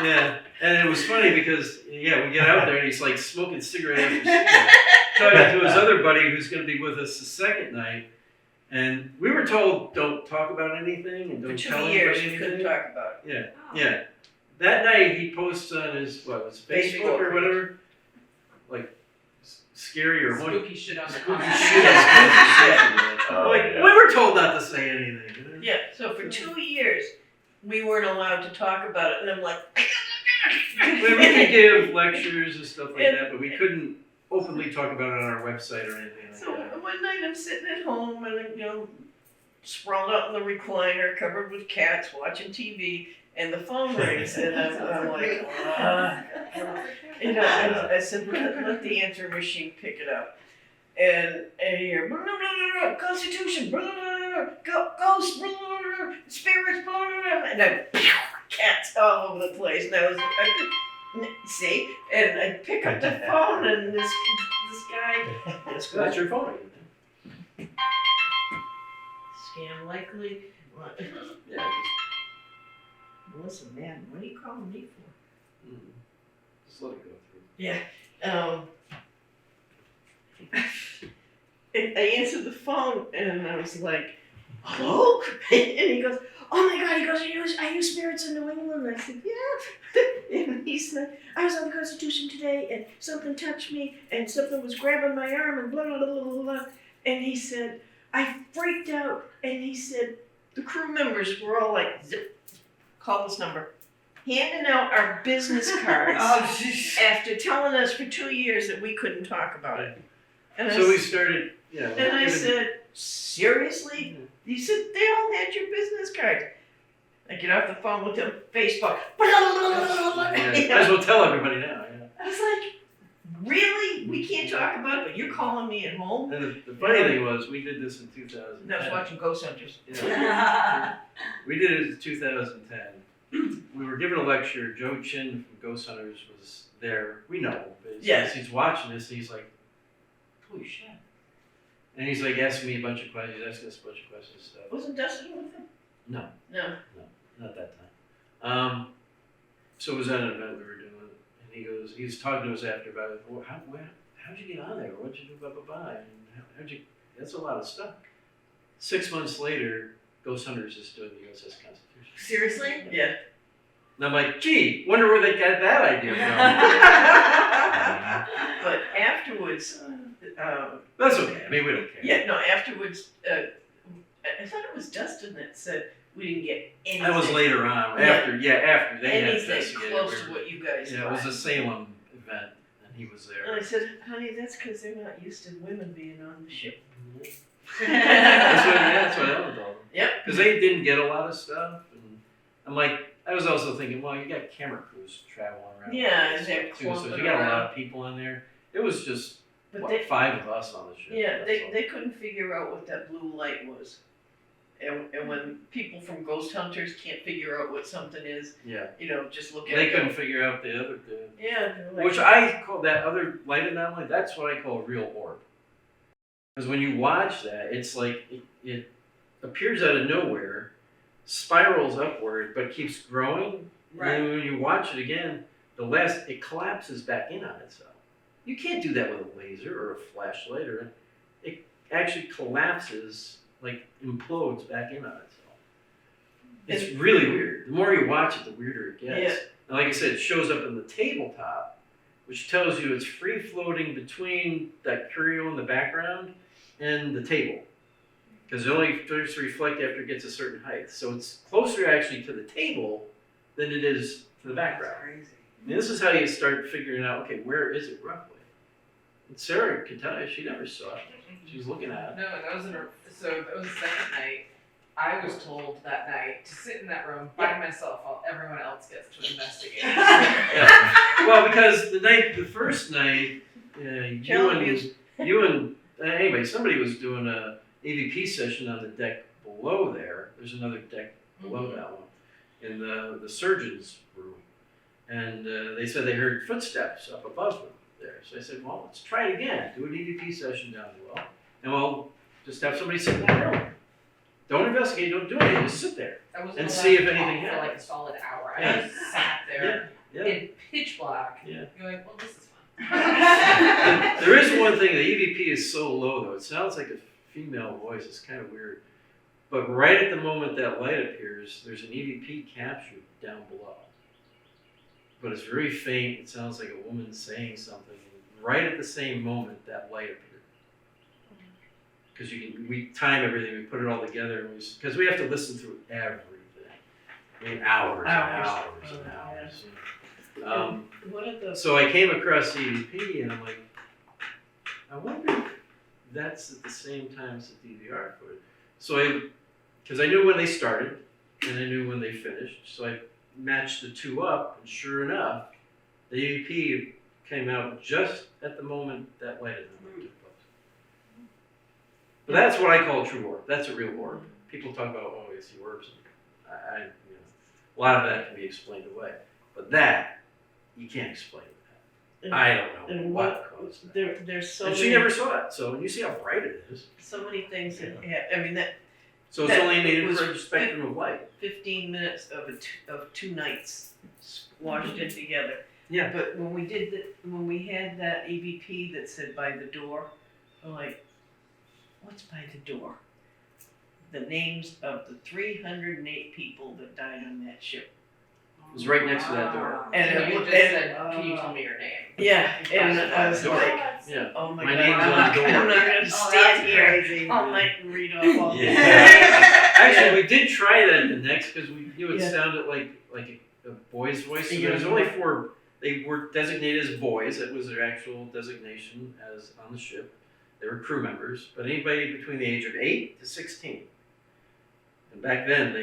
Yeah. And it was funny because, we get out there and he's like smoking cigarette after cigarette, talking to his other buddy who's going to be with us the second night. And we were told, don't talk about anything and For don't 2 tell years, anybody you couldn't anything. talk about it. Yeah. That night he posts on his, Facebook or whatever, like scary or what. Spooky shit on the Spooky comment. shit on Oh, like, yeah. we were told not to say anything. Yeah, so for 2 years, we weren't allowed to talk about it, and I'm like, We could give lectures and stuff like that, but we couldn't openly talk about it on our website or anything like so that. one night I'm sitting at home and sprawled out in the recliner, covered with cats, watching TV, and the phone rings, and I'm like, I said, let the answer machine pick it up. And I hear, blah, blah, blah, blah, Constitution, blah, blah, blah, blah, ghosts, blah, blah, blah, spirits, blah, blah, blah, and then cats all over the place. And I was, see, and I pick up the phone, and this guy, That's your phone. scam likely. What? Yeah. Melissa, man, what are you calling me for? Just let it go through. Yeah. And I answered the phone and I was like, hello? And he goes, oh my God, he goes, are you spirits of New England? And I said, yeah. And he said, I was on the Constitution today and something touched me and something was grabbing my arm and blah, blah, blah, blah, blah. And he said, I freaked out. And he said, the crew members were all like, zip, call this number. Handing out our business cards after telling us for 2 years that we couldn't talk about it. And So we started, and I said, seriously? He said, they all had your business cards. I get off the phone with them, Facebook. Might as well tell everybody now. Yeah. I was like, really? We can't talk about it, but you're calling me at home? And the funny thing was, we did this in 2010. And I was watching Ghost Hunters. Yeah. We did it in 2010. We were giving a lecture. Joe Chin from Ghost Hunters was there. We know, but he's watching this, and he's like, holy shit. And he's like asking me a bunch of questions, asking us a bunch of questions and stuff. Wasn't Dustin with him? No. No. Not that time. So it was at an event we were doing, and he was talking to us after about it. Well, how'd you get on there? What'd you do? Blah, blah, blah. And that's a lot of stuff. 6 months later, Ghost Hunters is doing the USS Constitution. Seriously? Yeah. And I'm like, gee, wonder where they got that idea from. But afterwards, That's okay. I mean, we don't care. yeah, no, afterwards, I thought it was Dustin that said we didn't get anything. That was later on. Yeah. After they had Anything investigated. close to what you guys Yeah, it was got. a Salem event, and he was And there. I said, honey, that's because they're not used to women being on the ship. That's what Ellen told them. Yep. Because they didn't get a lot of stuff, and I'm like, I was also thinking, well, you got camera crews traveling around. Yeah, all and this they're stuff, too, so clumping you got a lot around. of people in there. It was just But they, 5 of us on the ship. yeah, that's all. they couldn't figure out what that blue light was. And when people from Ghost Hunters can't figure out what something is, Yeah, just look at they it. couldn't figure out the other. Yeah. they're like, Which I call that other light anomaly. That's what I call a real orb. Because when you watch that, it's like it appears out of nowhere, spirals upward, but keeps growing. Right. And then when you watch it again, it collapses back in on itself. You can't do that with a laser or a flashlight, or it actually collapses, like implodes back in on itself. It's really weird. The more you watch it, the weirder it gets. Yeah. And like I said, it shows up in the tabletop, which tells you it's free floating between that curio in the background and the table. Because it only starts to reflect after it gets a certain height. So it's closer actually to the table than it is to the background. Crazy. And this is how you start figuring out, okay, where is it roughly? And Sarah could tell you, she never saw it. She was looking at it. No, that was that was the second night. I was told that night to sit in that room by myself while everyone else gets to investigate. Yeah. Well, because the first night, anyway, somebody was doing a AVP session on the deck below below there's another deck below that one, in the surgeon's room. And they said they heard footsteps up above them there. So I said, well, let's try it again. Do an EVP session down below. And we'll just have somebody sit in that room. Don't investigate, don't do anything, just sit there. I wasn't And allowed see to if anything talk for like happens. a solid hour. Yeah. I just sat there Yeah. in pitch black, Yeah. going, well, this is fun. There is one thing, the EVP is so low though, it sounds like a female voice, it's kind of weird. But right at the moment that light appears, there's an EVP captured down below. But it's very faint, it sounds like a woman saying something, and right at the same moment that light appeared. Because we time everything, we put it all together, and because we have to listen through everything. I mean, hours and hours and hours. One of the So I came across the EVP and I'm like, I wonder if that's at the same time as the DVR footage. So because I knew when they started and I knew when they finished, so I matched the two up, and sure enough, the EVP came out just at the moment that light event took place. But that's what I call true orb. That's a real orb. People talk about, oh, you see orbs. I a lot of that can be explained away. But that, you can't explain that. I don't know and what caused that. there's so And many, she never saw it, so you see how bright it is. so many things that I mean, that So it's That only an was infrared spectrum of light. 15 minutes of two nights squashed in together. Yeah. But when we had that EVP that said by the door, I'm like, what's by the door? The names of the 308 people that died on that ship. It was right next to that door. And And it you was- just and- said, can you tell me your name? Yeah, and I was Door. like, Yeah. oh my My God, name's I'm on not, the door. I'm not gonna Oh, stand that's here crazy. all night and read off all this. Yeah. Actually, we did try that the next because we knew it Yeah. sounded like a boy's voice. So Yeah. there's only 4. They were designated as boys. That was their actual designation as on the ship. They were crew members, but anybody between the age of 8 to 16. And back then,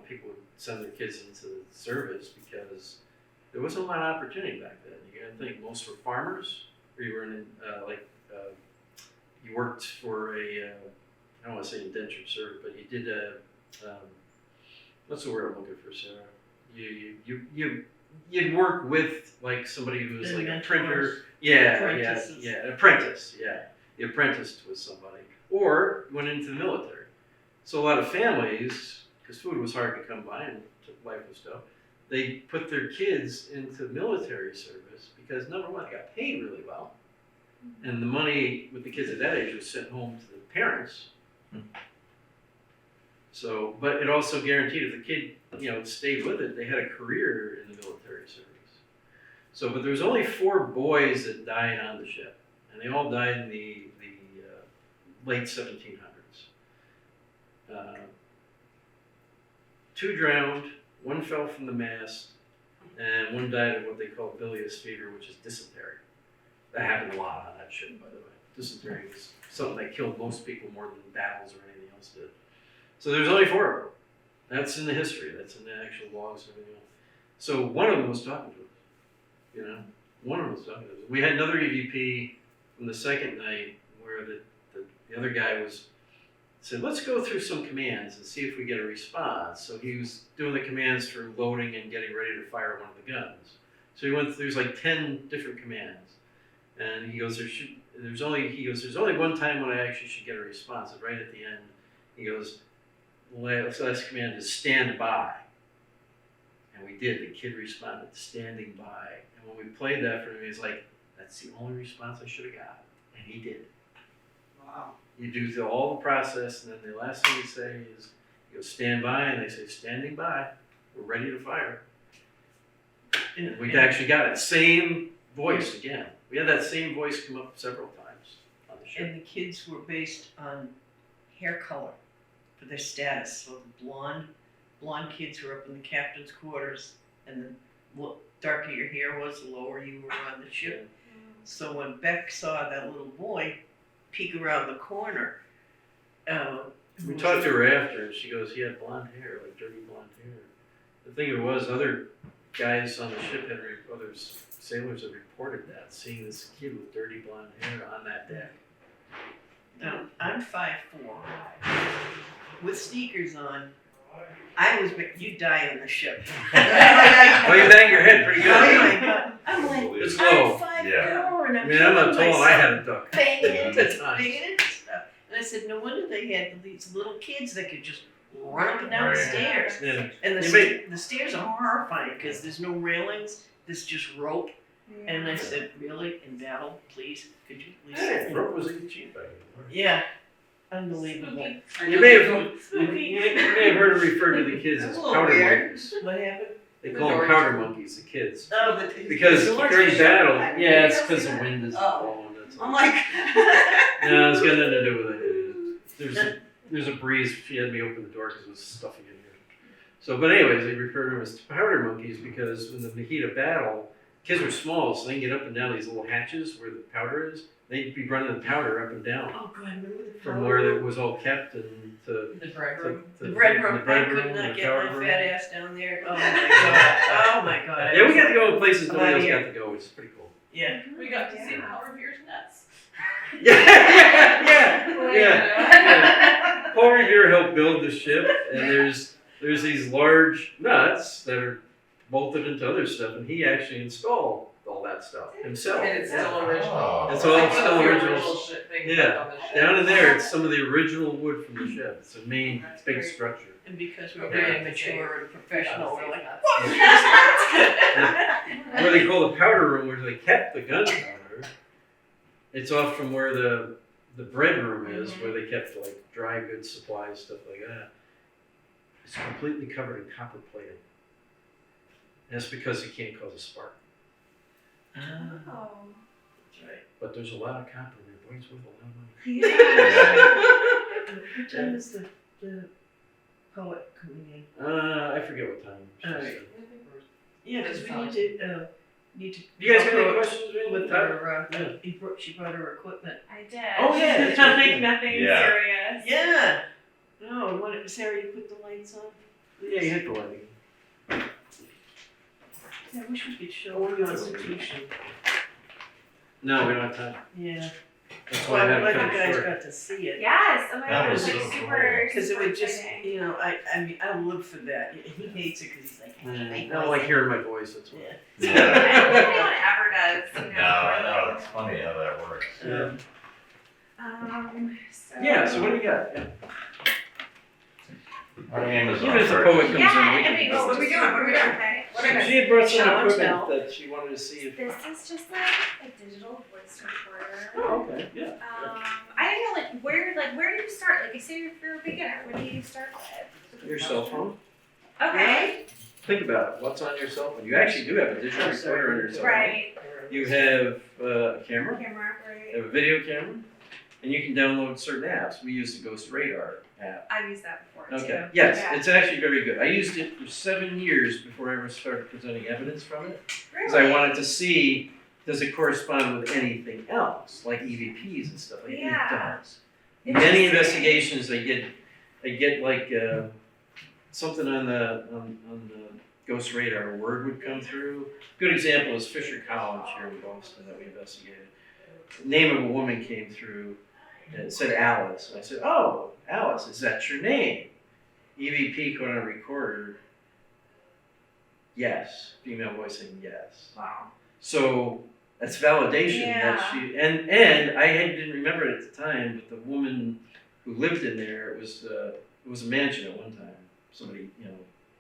people would send their kids into the service because there wasn't a lot of opportunity back then. You got to think most were farmers, or you were in you worked for a I don't want to say indentured servant, but you did what's the word I'm looking for, Sarah? You'd work with like somebody who was like a printer. Yeah, Apprentices. yeah, an apprentice. Yeah, you apprenticed with somebody, or went into the military. So a lot of families, because food was hard to come by and life was tough, they put their kids into military service because number one, they got paid really well, and the money with the kids at that age was sent home to the parents. So, but it also guaranteed if the kid, stayed with it, they had a career in the military service. So, but there was only 4 boys that died on the ship, and they all died in the late 1700s. 2 drowned, 1 fell from the mast, and 1 died of what they call bilious fever, which is dysentery. That happened a lot on that ship, by the way. Dysentery was something that killed most people more than battles or anything else did. So there's only 4 of them. That's in the history. That's in the actual logs and everything else. So one of them was talking to us. One of them was talking to us. We had another EVP from the second night where the other guy said, let's go through some commands and see if we get a response. So he was doing the commands for loading and getting ready to fire one of the guns. So he went through, there's like 10 different commands. And he goes, there's only one time when I actually should get a response. And right at the end, he goes, last command is stand by. And we did. The kid responded, standing by. And when we played that for him, he's like, that's the only response I should have got. And he did. Wow. You do all the process, and then the last thing you say is, you go stand by, and they say, standing by. We're ready to fire. And we actually got it. Same voice again. We had that same voice come up several times on the show. And the kids were based on hair color for their status. So the blonde kids were up in the captain's quarters, and the darker your hair was, the lower you were on the ship. So when Beck saw that little boy peek around the corner, We talked to her after, and she goes, he had blonde hair, like dirty blonde hair. The thing was, other guys on the ship other sailors had reported that, seeing this kid with dirty blonde hair on that deck. Now, I'm 5'4", with sneakers on, you'd die on the ship. Oh, you bang your head pretty good. Oh my God. I'm like, It's I'm low. 5'4" and I I'm mean, I'm not killing tall, I myself. had a duck. Banging into At times. stuff. And I said, no wonder they had these little kids that could just run up and down the Right. stairs. Yeah. And You the stairs are horrifying because there's no railings, there's just rope. And I said, really, in battle, please, could you please? Hey, rope was cheap back then. Yeah, unbelievable. You may have heard it referred to the kids as That's a little powder weird. monkeys. What happened? They call them powder monkeys, the kids. Oh, Because the ones during that battle, shot yeah, it's because the wind is Oh. blowing. That's all. I'm like. No, it's got nothing to do with it. There's a breeze. She had me open the door because it was stuffy in here. So, but anyways, they refer to them as powder monkeys because in the heat of battle, kids are small, so they can get up and down these little hatches where the powder is. They'd be running the powder up and down Oh, God, remember the from where it was all kept and to The bread room. The bread room, the bread I could room, not the get my powder room. fat ass down there. Oh my God, oh my God. I Yeah, we was got to like, go in places I'm nobody outta else here. got to go, which is pretty cool. Yeah. We got to see Paul Revere's nuts. Yeah. Paul Revere helped build the ship, and there's these large nuts that are bolted into other stuff, and he actually installed all that stuff himself. And it's still original. Oh. It's all Like still one of the original. shit things Yeah. left on the ship. Down in there, it's some of the original wood from the ship. It's a main That's big great. structure. And because we're Okay. very mature and professional, we're like, Where they call the powder room, where they kept the gunpowder, it's off from where the bread room is, where they kept like dry goods supplies, stuff like that. It's completely covered in copper plating. And that's because it can't cause a spark. Oh. That's right. But there's a lot of copper in there. Boy, it's worth a lot of money. What time is the poet coming in? I forget what time. she All right. said. Yeah, because we need to. You guys got any talk questions with Tyler? her? Yeah. She brought her equipment. I did. Oh, yeah, that's right, Like yeah. nothing Yeah. serious. Yeah. No, what, Sarah, you put the lights on? Yeah, you hit the lighting. Yeah, I wish we could show the Constitution. No, we don't have time. Yeah. That's Well, why I I'm had glad to you cut it guys short. got to see it. Yes. Oh my That god, it was was like so super. Because it super would just, exciting. you know, I mean, I live for that. He hates it because he's like, I don't like hearing my voice, that's why. Yeah. I Yeah. don't think anyone ever does. You know, No, I know, really. it's funny how that works. So. Yeah, so what do you got? Yeah. Our Amazon Even if the purchase. poet comes Yeah, in, we I can. mean, What are we doing? What are we doing? Okay. What are we She had brought some Show and equipment tell. that she wanted to see if. This is just like a digital voice recorder. Oh, okay, yeah. I didn't know where do you start? Like, say if you're a beginner, what do you start with? Your cell phone. Okay. Think about it. What's on your cell phone? You actually do have a digital recorder on your cell phone. Right. You have a camera, Camera. you Right. have a video camera, and you can download certain apps. We use the Ghost Radar app. I've used that before too. Okay. Yes, Yeah. it's actually very good. I used it for 7 years before I ever started presenting evidence from it. Because Really? I wanted to see, does it correspond with anything else, like EVPs and stuff like that? Yeah. It does. Many Interesting. investigations, they get like something on the Ghost Radar, a word would come through. Good example is Fisher College here in Boston that we investigated. The name of a woman came through, and it said Alice. And I said, "Oh, Alice, is that your name?" EVP caught on a recorder. Yes, female voice saying yes. Wow. So that's validation that Yeah. she and didn't remember it at the time, but the woman who lived in there, it was a mansion at one time. Somebody,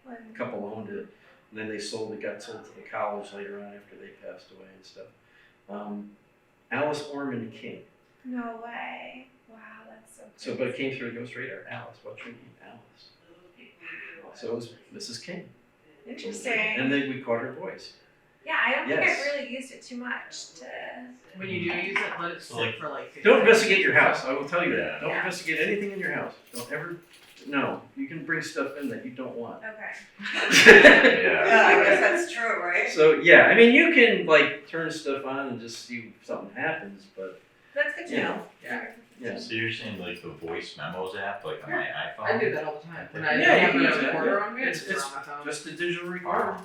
a couple owned it, and then they sold it, got sold to the college later on after they passed away and stuff. Alice Ormond King. No way. Wow, that's so. So, but it came through the Ghost Radar. Alice, what's your name? Alice. So it was Mrs. King, Interesting. and then we caught her voice. Yeah, I don't think Yes. I've really used it too much to. When you do use it, let it So, like, sit for like 15 Don't investigate minutes. your house. I will tell you that. Don't Yeah. investigate anything in your house. Don't ever. No, you can bring stuff in that you don't want. Okay. Yeah, I guess that's true, right? So yeah, I mean, you can like turn stuff on and just see if something happens, but That's good to Yeah. know. yeah. So you're saying like the voice memos app, like on my iPhone? I do that all the time. When I Yeah, you have can use a that, recorder yeah. on me, I It's- just it's throw it on my phone. Just a digital recorder.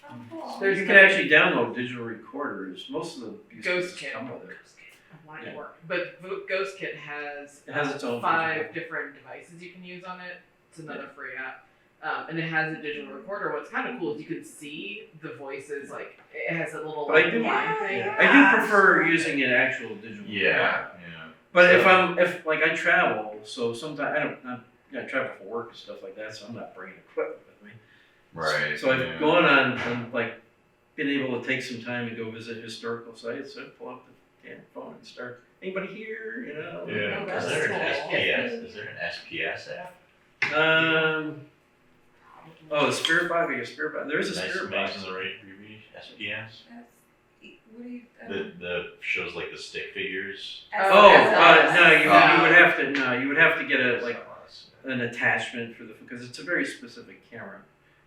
Oh, cool. There's You can no- actually download digital recorders. Most of the Ghost uses Kit. come with it. I want it Yeah. to work. But Ghost Kit has, It has its own 5 different devices you can use on it. It's another free app. And it has a digital recorder. What's kind of cool is you can see the voices, like, it has a little But I like, do- line thing. I do prefer using an actual digital. Yeah. But So- if like I travel, so sometimes I travel for work and stuff like that, so I'm not bringing equipment with me. Right. So I've yeah. gone on like been able to take some time and go visit historical sites. So I pull up the damn phone and start. Anybody here? You know. Yeah. Oh, Is there an that's SPS? Is there an SPS app? Oh, the S.P.I.R.I.T. We have S.P.I.R.I.T. There is a Nice S.P.I.R.I.T. amazing the right review. SPS. What do you? The shows like the stick figures. Oh, SLS. no, you Oh. would have to get an attachment for because it's a very specific camera.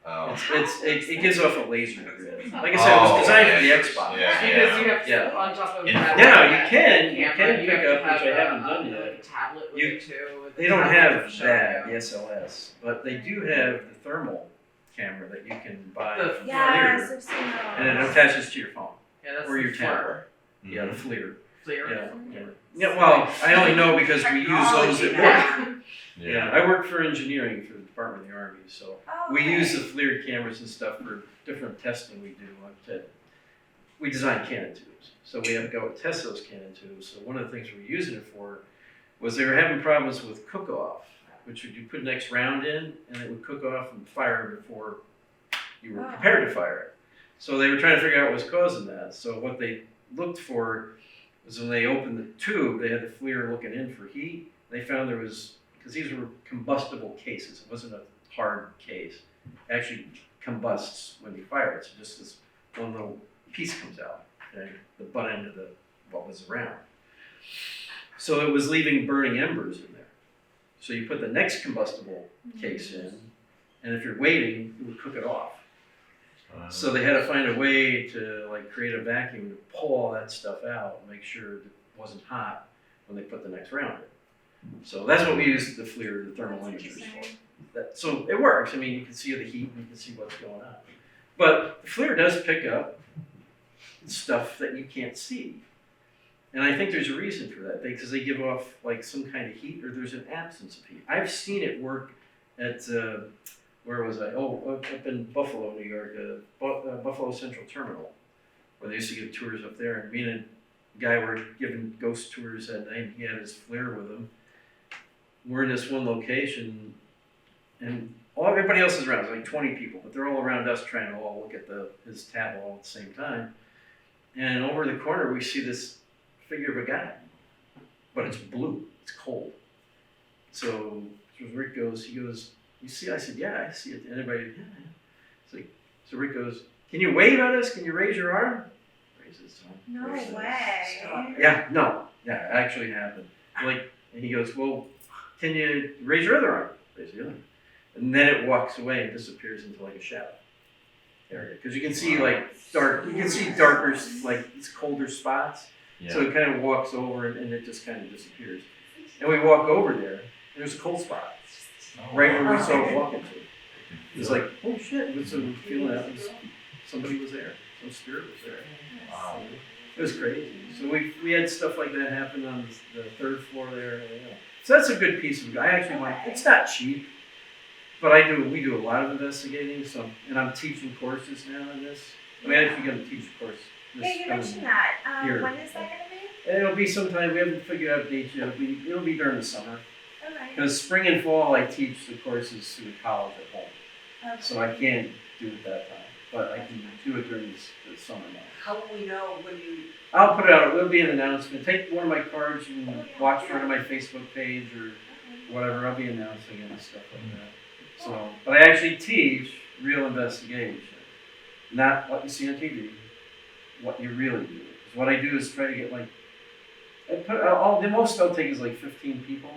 Oh. It gives off a laser grid. Like I said, it was designed for the Xbox. Yeah. Because you have to Yeah. on top of Yeah. that. Yeah, you can camera, pick have to up, which have I haven't a, done yet. like a tablet with You- it too. with They the don't tablet have to show that, you. the SLS, but they do have the thermal camera that you can buy The from Yes, FLIR, I've seen those. and it attaches to your phone Yeah, that's or the your tablet. Mm-hmm. Yeah, the FLIR. FLIR. Yeah. Yeah, well, I only know because we use those at Technology work. Yeah, I work for engineering for the Department of the Army, so Oh, we okay. use the FLIR cameras and stuff for different testing we do. We design cannon tubes, so we have to go and test those cannon tubes. So one of the things we were using it for was they were having problems with cook-off, which would you put next round in, and it would cook off and fire before you were prepared to fire it. So they were trying to figure out what was causing that. So what they looked for was when they opened the tube, they had the FLIR looking in for heat. They found there was, because these were combustible cases, it wasn't a hard case. It actually combusts when you fire it, so just this one little piece comes out, okay? The butt end of what was around. So it was leaving burning embers in there. So you put the next combustible case in, and if you're waiting, it would cook it off. So they had to find a way to like create a vacuum to pull all that stuff out and make sure it wasn't hot when they put the next round in. So that's what we use the FLIR, the thermal That's imagers for. interesting. So it works. I mean, you can see the heat and you can see what's going on. But the FLIR does pick up stuff that you can't see. And I think there's a reason for that, because they give off like some kind of heat or there's an absence of heat. I've seen it work at, where was I? Oh, up in Buffalo, New York, Buffalo Central Terminal, where they used to give tours up there. And me and a guy were giving ghost tours that night. He had his FLIR with him. We're in this one location, and everybody else is around. It's like 20 people, but they're all around us trying to all look at his tab all at the same time. And over in the corner, we see this figure of a guy, but it's blue. It's cold. So Rick goes, he goes, "You see?" I said, "Yeah, I see it." And everybody, yeah. So Rick goes, "Can you wave at us? Can you raise your arm?" Raises his arm. No Raises. way. Yeah, no, yeah, it actually happened. Like, and he goes, "Well, can you raise your other arm?" Raise the other arm. And then it walks away and disappears into like a shadow area. Because you can see like darker, like these colder spots. Yeah. So it kind of walks over and it just kind of disappears. And we walk over there, and there's a cold spot right where we saw it walking to. It's like, oh shit, so we're feeling that somebody was there, some spirit was there. Wow. It was crazy. So we had stuff like that happen on the third floor there. Yeah. So that's a good piece of. I actually like. It's not cheap, but we do a lot of investigating. So and I'm teaching courses now in this. I'm actually going to teach a course. Yeah, you mentioned that. year. When is that going to be? It'll be sometime. We haven't figured out dates yet. It'll be during the summer. Okay. Because spring and fall, I teach the courses through the college at home, Okay. so I can't do it that time. But I can do it during the summer now. How will we know when you? I'll put it out. It'll be an announcement. Take one of my cards. You can watch for it on my Facebook page or whatever. I'll be announcing it and stuff like that. So, but I actually teach real investigation, not what you see on TV. What you really do. Because what I do is try to get like, the most I'll take is like 15 people,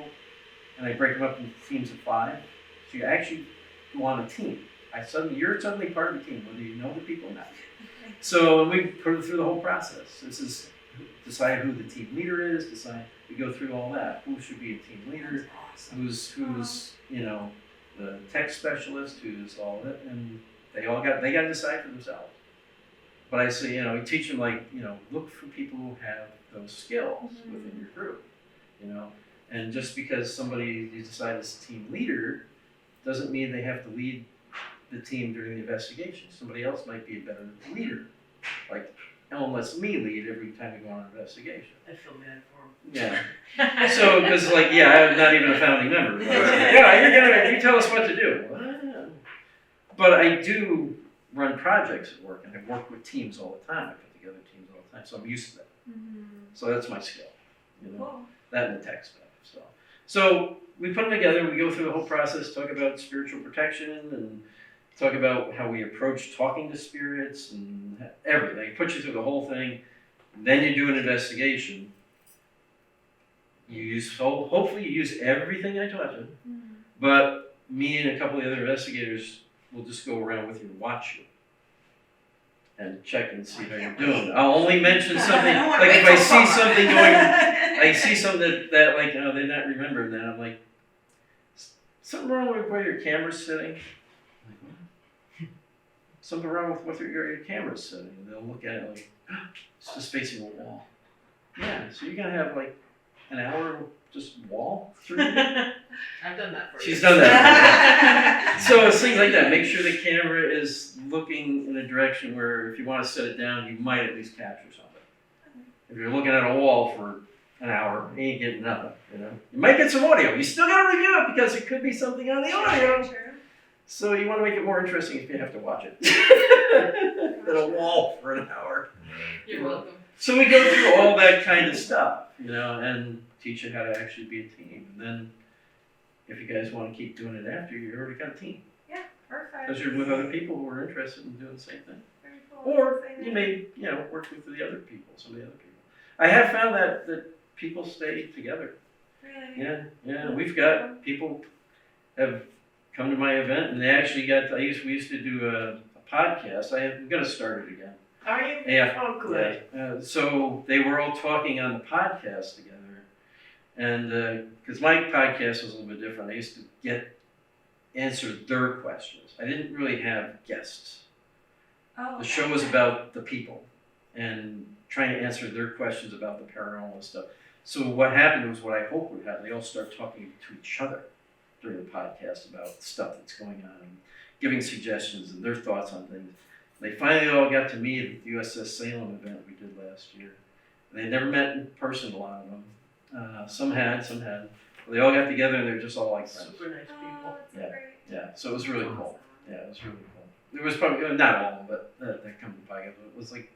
and I break them up into teams of 5. So you actually go on a team. You're suddenly part of the team, whether you know the people or not. So we put it through the whole process. This is decide who the team leader is. We go through all that. Who should be a team leader? Who's the tech specialist? Who's all that? And they got to decide for themselves. But I say, you know, we teach them like, you know, look for people who have those skills within your group, you know. And just because somebody you decide is team leader doesn't mean they have to lead the team during the investigation. Somebody else might be a better leader. Like Ellen lets me lead every time we go on an investigation. I feel bad for him. Yeah. So, because like, yeah, I'm not even a founding member. Yeah, you tell us what to do. Well, but I do run projects at work, and I work with teams all the time. I put together teams all the time, so I'm used to that. So that's my skill, you know, Cool. that and the tech stuff. So we put them together. We go through the whole process, talk about spiritual protection, and talk about how we approach talking to spirits and everything. Put you through the whole thing. Then you do an investigation. You use hopefully you use everything I taught you, but me and a couple of the other investigators will just go around with you and watch you and check and see how you're doing. I'll only mention something like if I see something going, I see something that like, you know, they're not remembering that. I'm like, something wrong with where your camera's sitting. I'm like, what? Something wrong with where your camera's sitting. And they'll look at it like, it's just facing a wall. Yeah, so you're gonna have like an hour just wall through it. I've done that for you. She's done that. So it's things like that. Make sure the camera is looking in a direction where if you want to set it down, you might at least capture something. If you're looking at a wall for an hour, you ain't getting nothing, you know. You might get some audio. You still gotta review it because it could be something on the audio. True. So you want to make it more interesting if you have to watch it than a wall for an hour. You're welcome. So we go through all that kind of stuff, you know, and teach you how to actually be a team. And then if you guys want to keep doing it after, you already got a team. Perfect. Because you're with other people who are interested in doing the same thing. Very cool. Or you may, you know, work with the other people, some of the other people. I have found that people stay together. Really? Yeah. We've got people have come to my event and they actually got, we used to do a podcast. I'm going to start it again. Are you? Yeah. Oh, good. So they were all talking on the podcast together. And because my podcast was a little bit different, I used to answer their questions. I didn't really have guests. Oh. The show was about the people and trying to answer their questions about the paranormal and stuff. So what happened was what I hoped would happen. They all start talking to each other during the podcast about stuff that's going on and giving suggestions and their thoughts on things. They finally all got to meet at the USS Salem event we did last year. And they never met in person, a lot of them. Some had. They all got together and they're just all like friends. Super nice people. Oh, that's so Yeah. great. Yeah, so it was really cool. Yeah, it was really cool. There was probably, not all of them, but that come to podcast, but it was like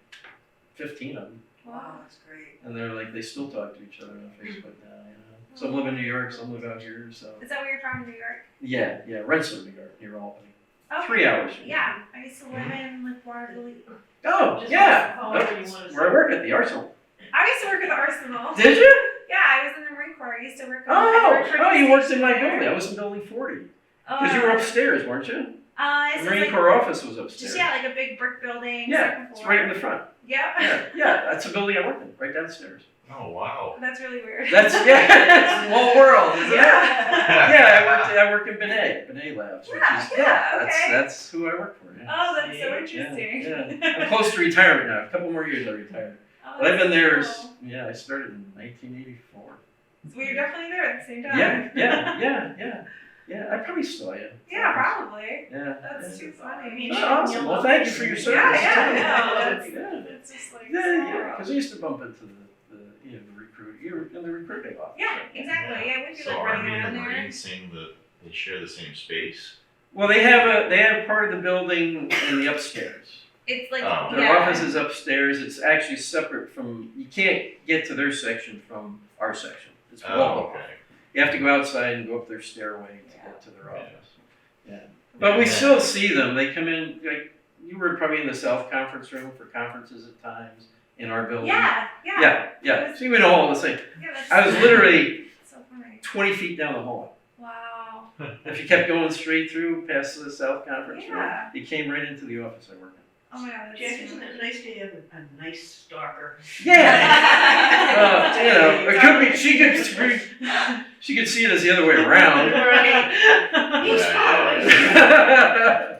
15 of them. Wow. That's great. And they're like, they still talk to each other on Facebook now, you know. Some live in New York, some live out here, so. Is that where you're from, New York? Yeah, Rensselaer, New York, near Albany. Oh, 3 hours from Yeah, I used to live in like Waterloo. Oh, Just yeah. call it what you That's wanna where I work at the Arsenal. I used to work at the Arsenal. Did you? Yeah, I was in the Marine Corps. I used to work. You worked in my building. I was in building 40. Oh, Because you were upstairs, weren't you? It's The just Marine like, Corps office was upstairs. just like a big brick building. Yeah, second it's floor. right in the front. Yep. Yeah, that's the building I worked in, right downstairs. Oh, wow. That's really weird. It's a small world, isn't it? Yeah. Yeah, I work in Benet Labs, which is, okay. that's who I work for, yeah. Oh, that's so Yeah, interesting. yeah. I'm close to retirement now, a couple more years I retire. Oh, But I've been there, that's cool. I started in 1984. So we were definitely there at the same time. Yeah, I probably saw you. Yeah, probably. Yeah. That's too funny. Oh, awesome, well, thank you for your service. Yeah. Yeah. It's just like Yeah, because I used to bump into the recruit. You were in the recruiting office. Yeah, exactly. Yeah, we'd be So like Army running and around the there. Marines seem that they share the same space. Well, they have part of the building in the upstairs. It's like Oh. Their office is upstairs. It's actually separate from. You can't get to their section from our section. It's walled off. Okay. You have to go outside and go up their stairway to get to their Yeah. office. Yeah, but we still see them. They come in. Like you were probably in the South Conference room for conferences at times in our building. Yeah. Yeah. So you would know all the same. Yeah, that's I was literally so funny. 20 feet down the hallway. Wow. If you kept going straight through past the South Conference room, Yeah. you came right into the office I work in. Oh my god, that's Jack, so isn't it nice to have a nice stalker? Yeah. It could be. She could see it as the other way around. Right. Yeah.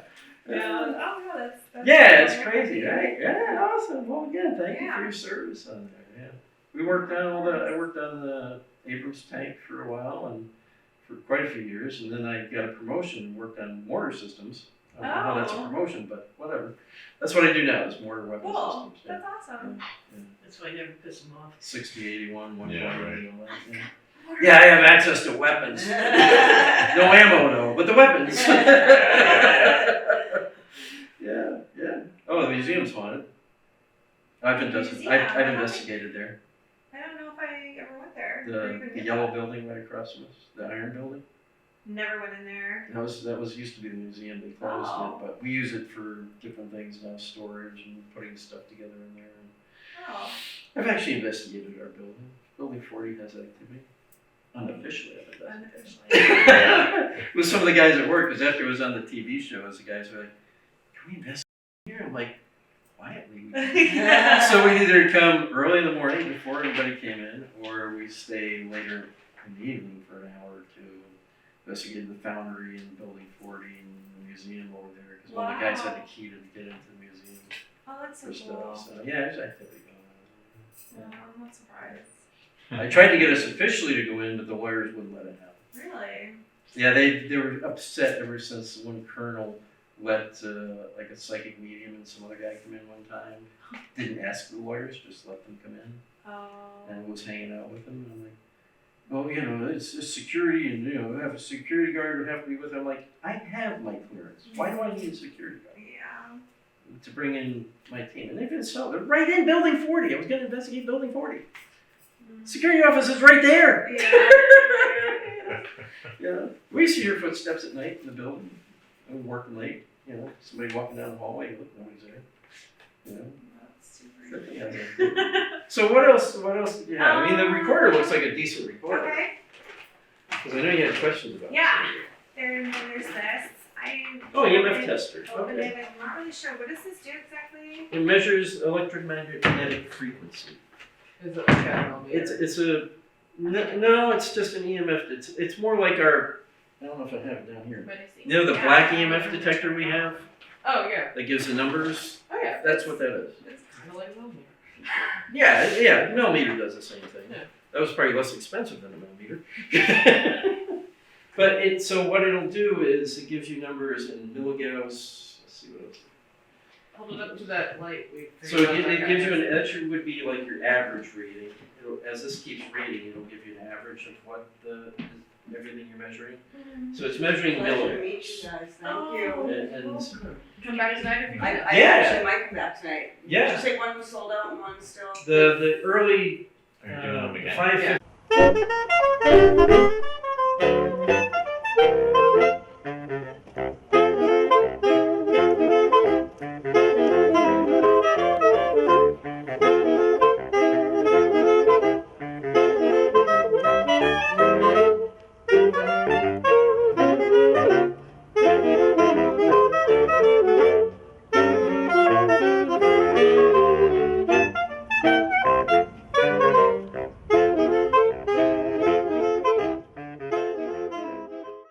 That's Yeah, it's cool. crazy, right? Yeah, awesome. Well, again, thank you Yeah. for your service on there. Yeah, we worked on I worked on the Abrams tank for a while and for quite a few years, and then I got a promotion and worked on mortar systems. I don't know how that's a Oh. promotion, but whatever. That's what I do now is mortar weapon Cool. systems. Yeah. That's awesome. That's why I never piss them off. 60, 81, 120, Yeah, right. and all that. Yeah. Yeah, I have access to weapons. No ammo though, but the weapons. Yeah. Oh, the museum's haunted. I've investigated there. I don't know if I ever went there. or even The knew yellow that. building right across from us, the iron building. Never went in there. That was used to be the museum. They closed Oh. it, but we use it for different things now, storage and putting stuff together in there. Oh. I've actually investigated our building. Building 40 has activity. Unofficially, I've investigated. Unofficially. With some of the guys at work, because after it was on the TV shows, the guys were like, "Can we investigate here?" I'm like, "Quietly." So we either come early in the morning before everybody came in, or we stay later in the evening for an hour or two, investigating the foundry and building 40 and the museum over there, because one of the guys had the key to get into the museum Oh, that's so for cool. stuff. So yeah, there's activity going on. No, I'm not surprised. I tried to get us officially to go in, but the lawyers wouldn't let it happen. Really? Yeah, they were upset ever since one colonel let like a psychic medium and some other guy come in one time. Didn't ask the lawyers, just let them come in, Oh. and was hanging out with them. And I'm like, well, you know, it's security, and you know, have a security guard would have to be with them. I'm like, I have my clearance. Why do I need a security guard Yeah. to bring in my team? And they've been so they're right in Building 40. I was going to investigate Building 40. Security office is right there. Yeah. Yeah, we used to hear footsteps at night in the building. I'm working late, you know, somebody walking down the hallway, look, nobody's there. You know. That's super Yeah. So what else did you have? I mean, the recorder looks like a decent recorder. Okay. Because I know you had questions about Yeah. it. There's this. Oh, EMF tester. Opened Okay. it. I'm not really sure. What does this do exactly? It measures electromagnetic frequency. Is it like a It's a no, it's just an EMF. It's more like our, I don't know if I have it down here. You know the black EMF detector we have Oh yeah. that gives the numbers? Oh yeah. That's what that is. It's kind of like a millimeter. Yeah, millimeter does the same thing. Yeah. That was probably less expensive than a millimeter. But so what it'll do is it gives you numbers in milligauss. Let's see what else. Hold it up to that light. So it gives you that would be like your average reading. As this keeps reading, it'll give you an average of what everything you're measuring. So it's measuring Pleasure to meet milliamps. you guys, Oh. thank you. And Come back tonight if you I can. actually might come back tonight. Yeah. Did you say one was sold out and one still? the early Are you doing them again? 550.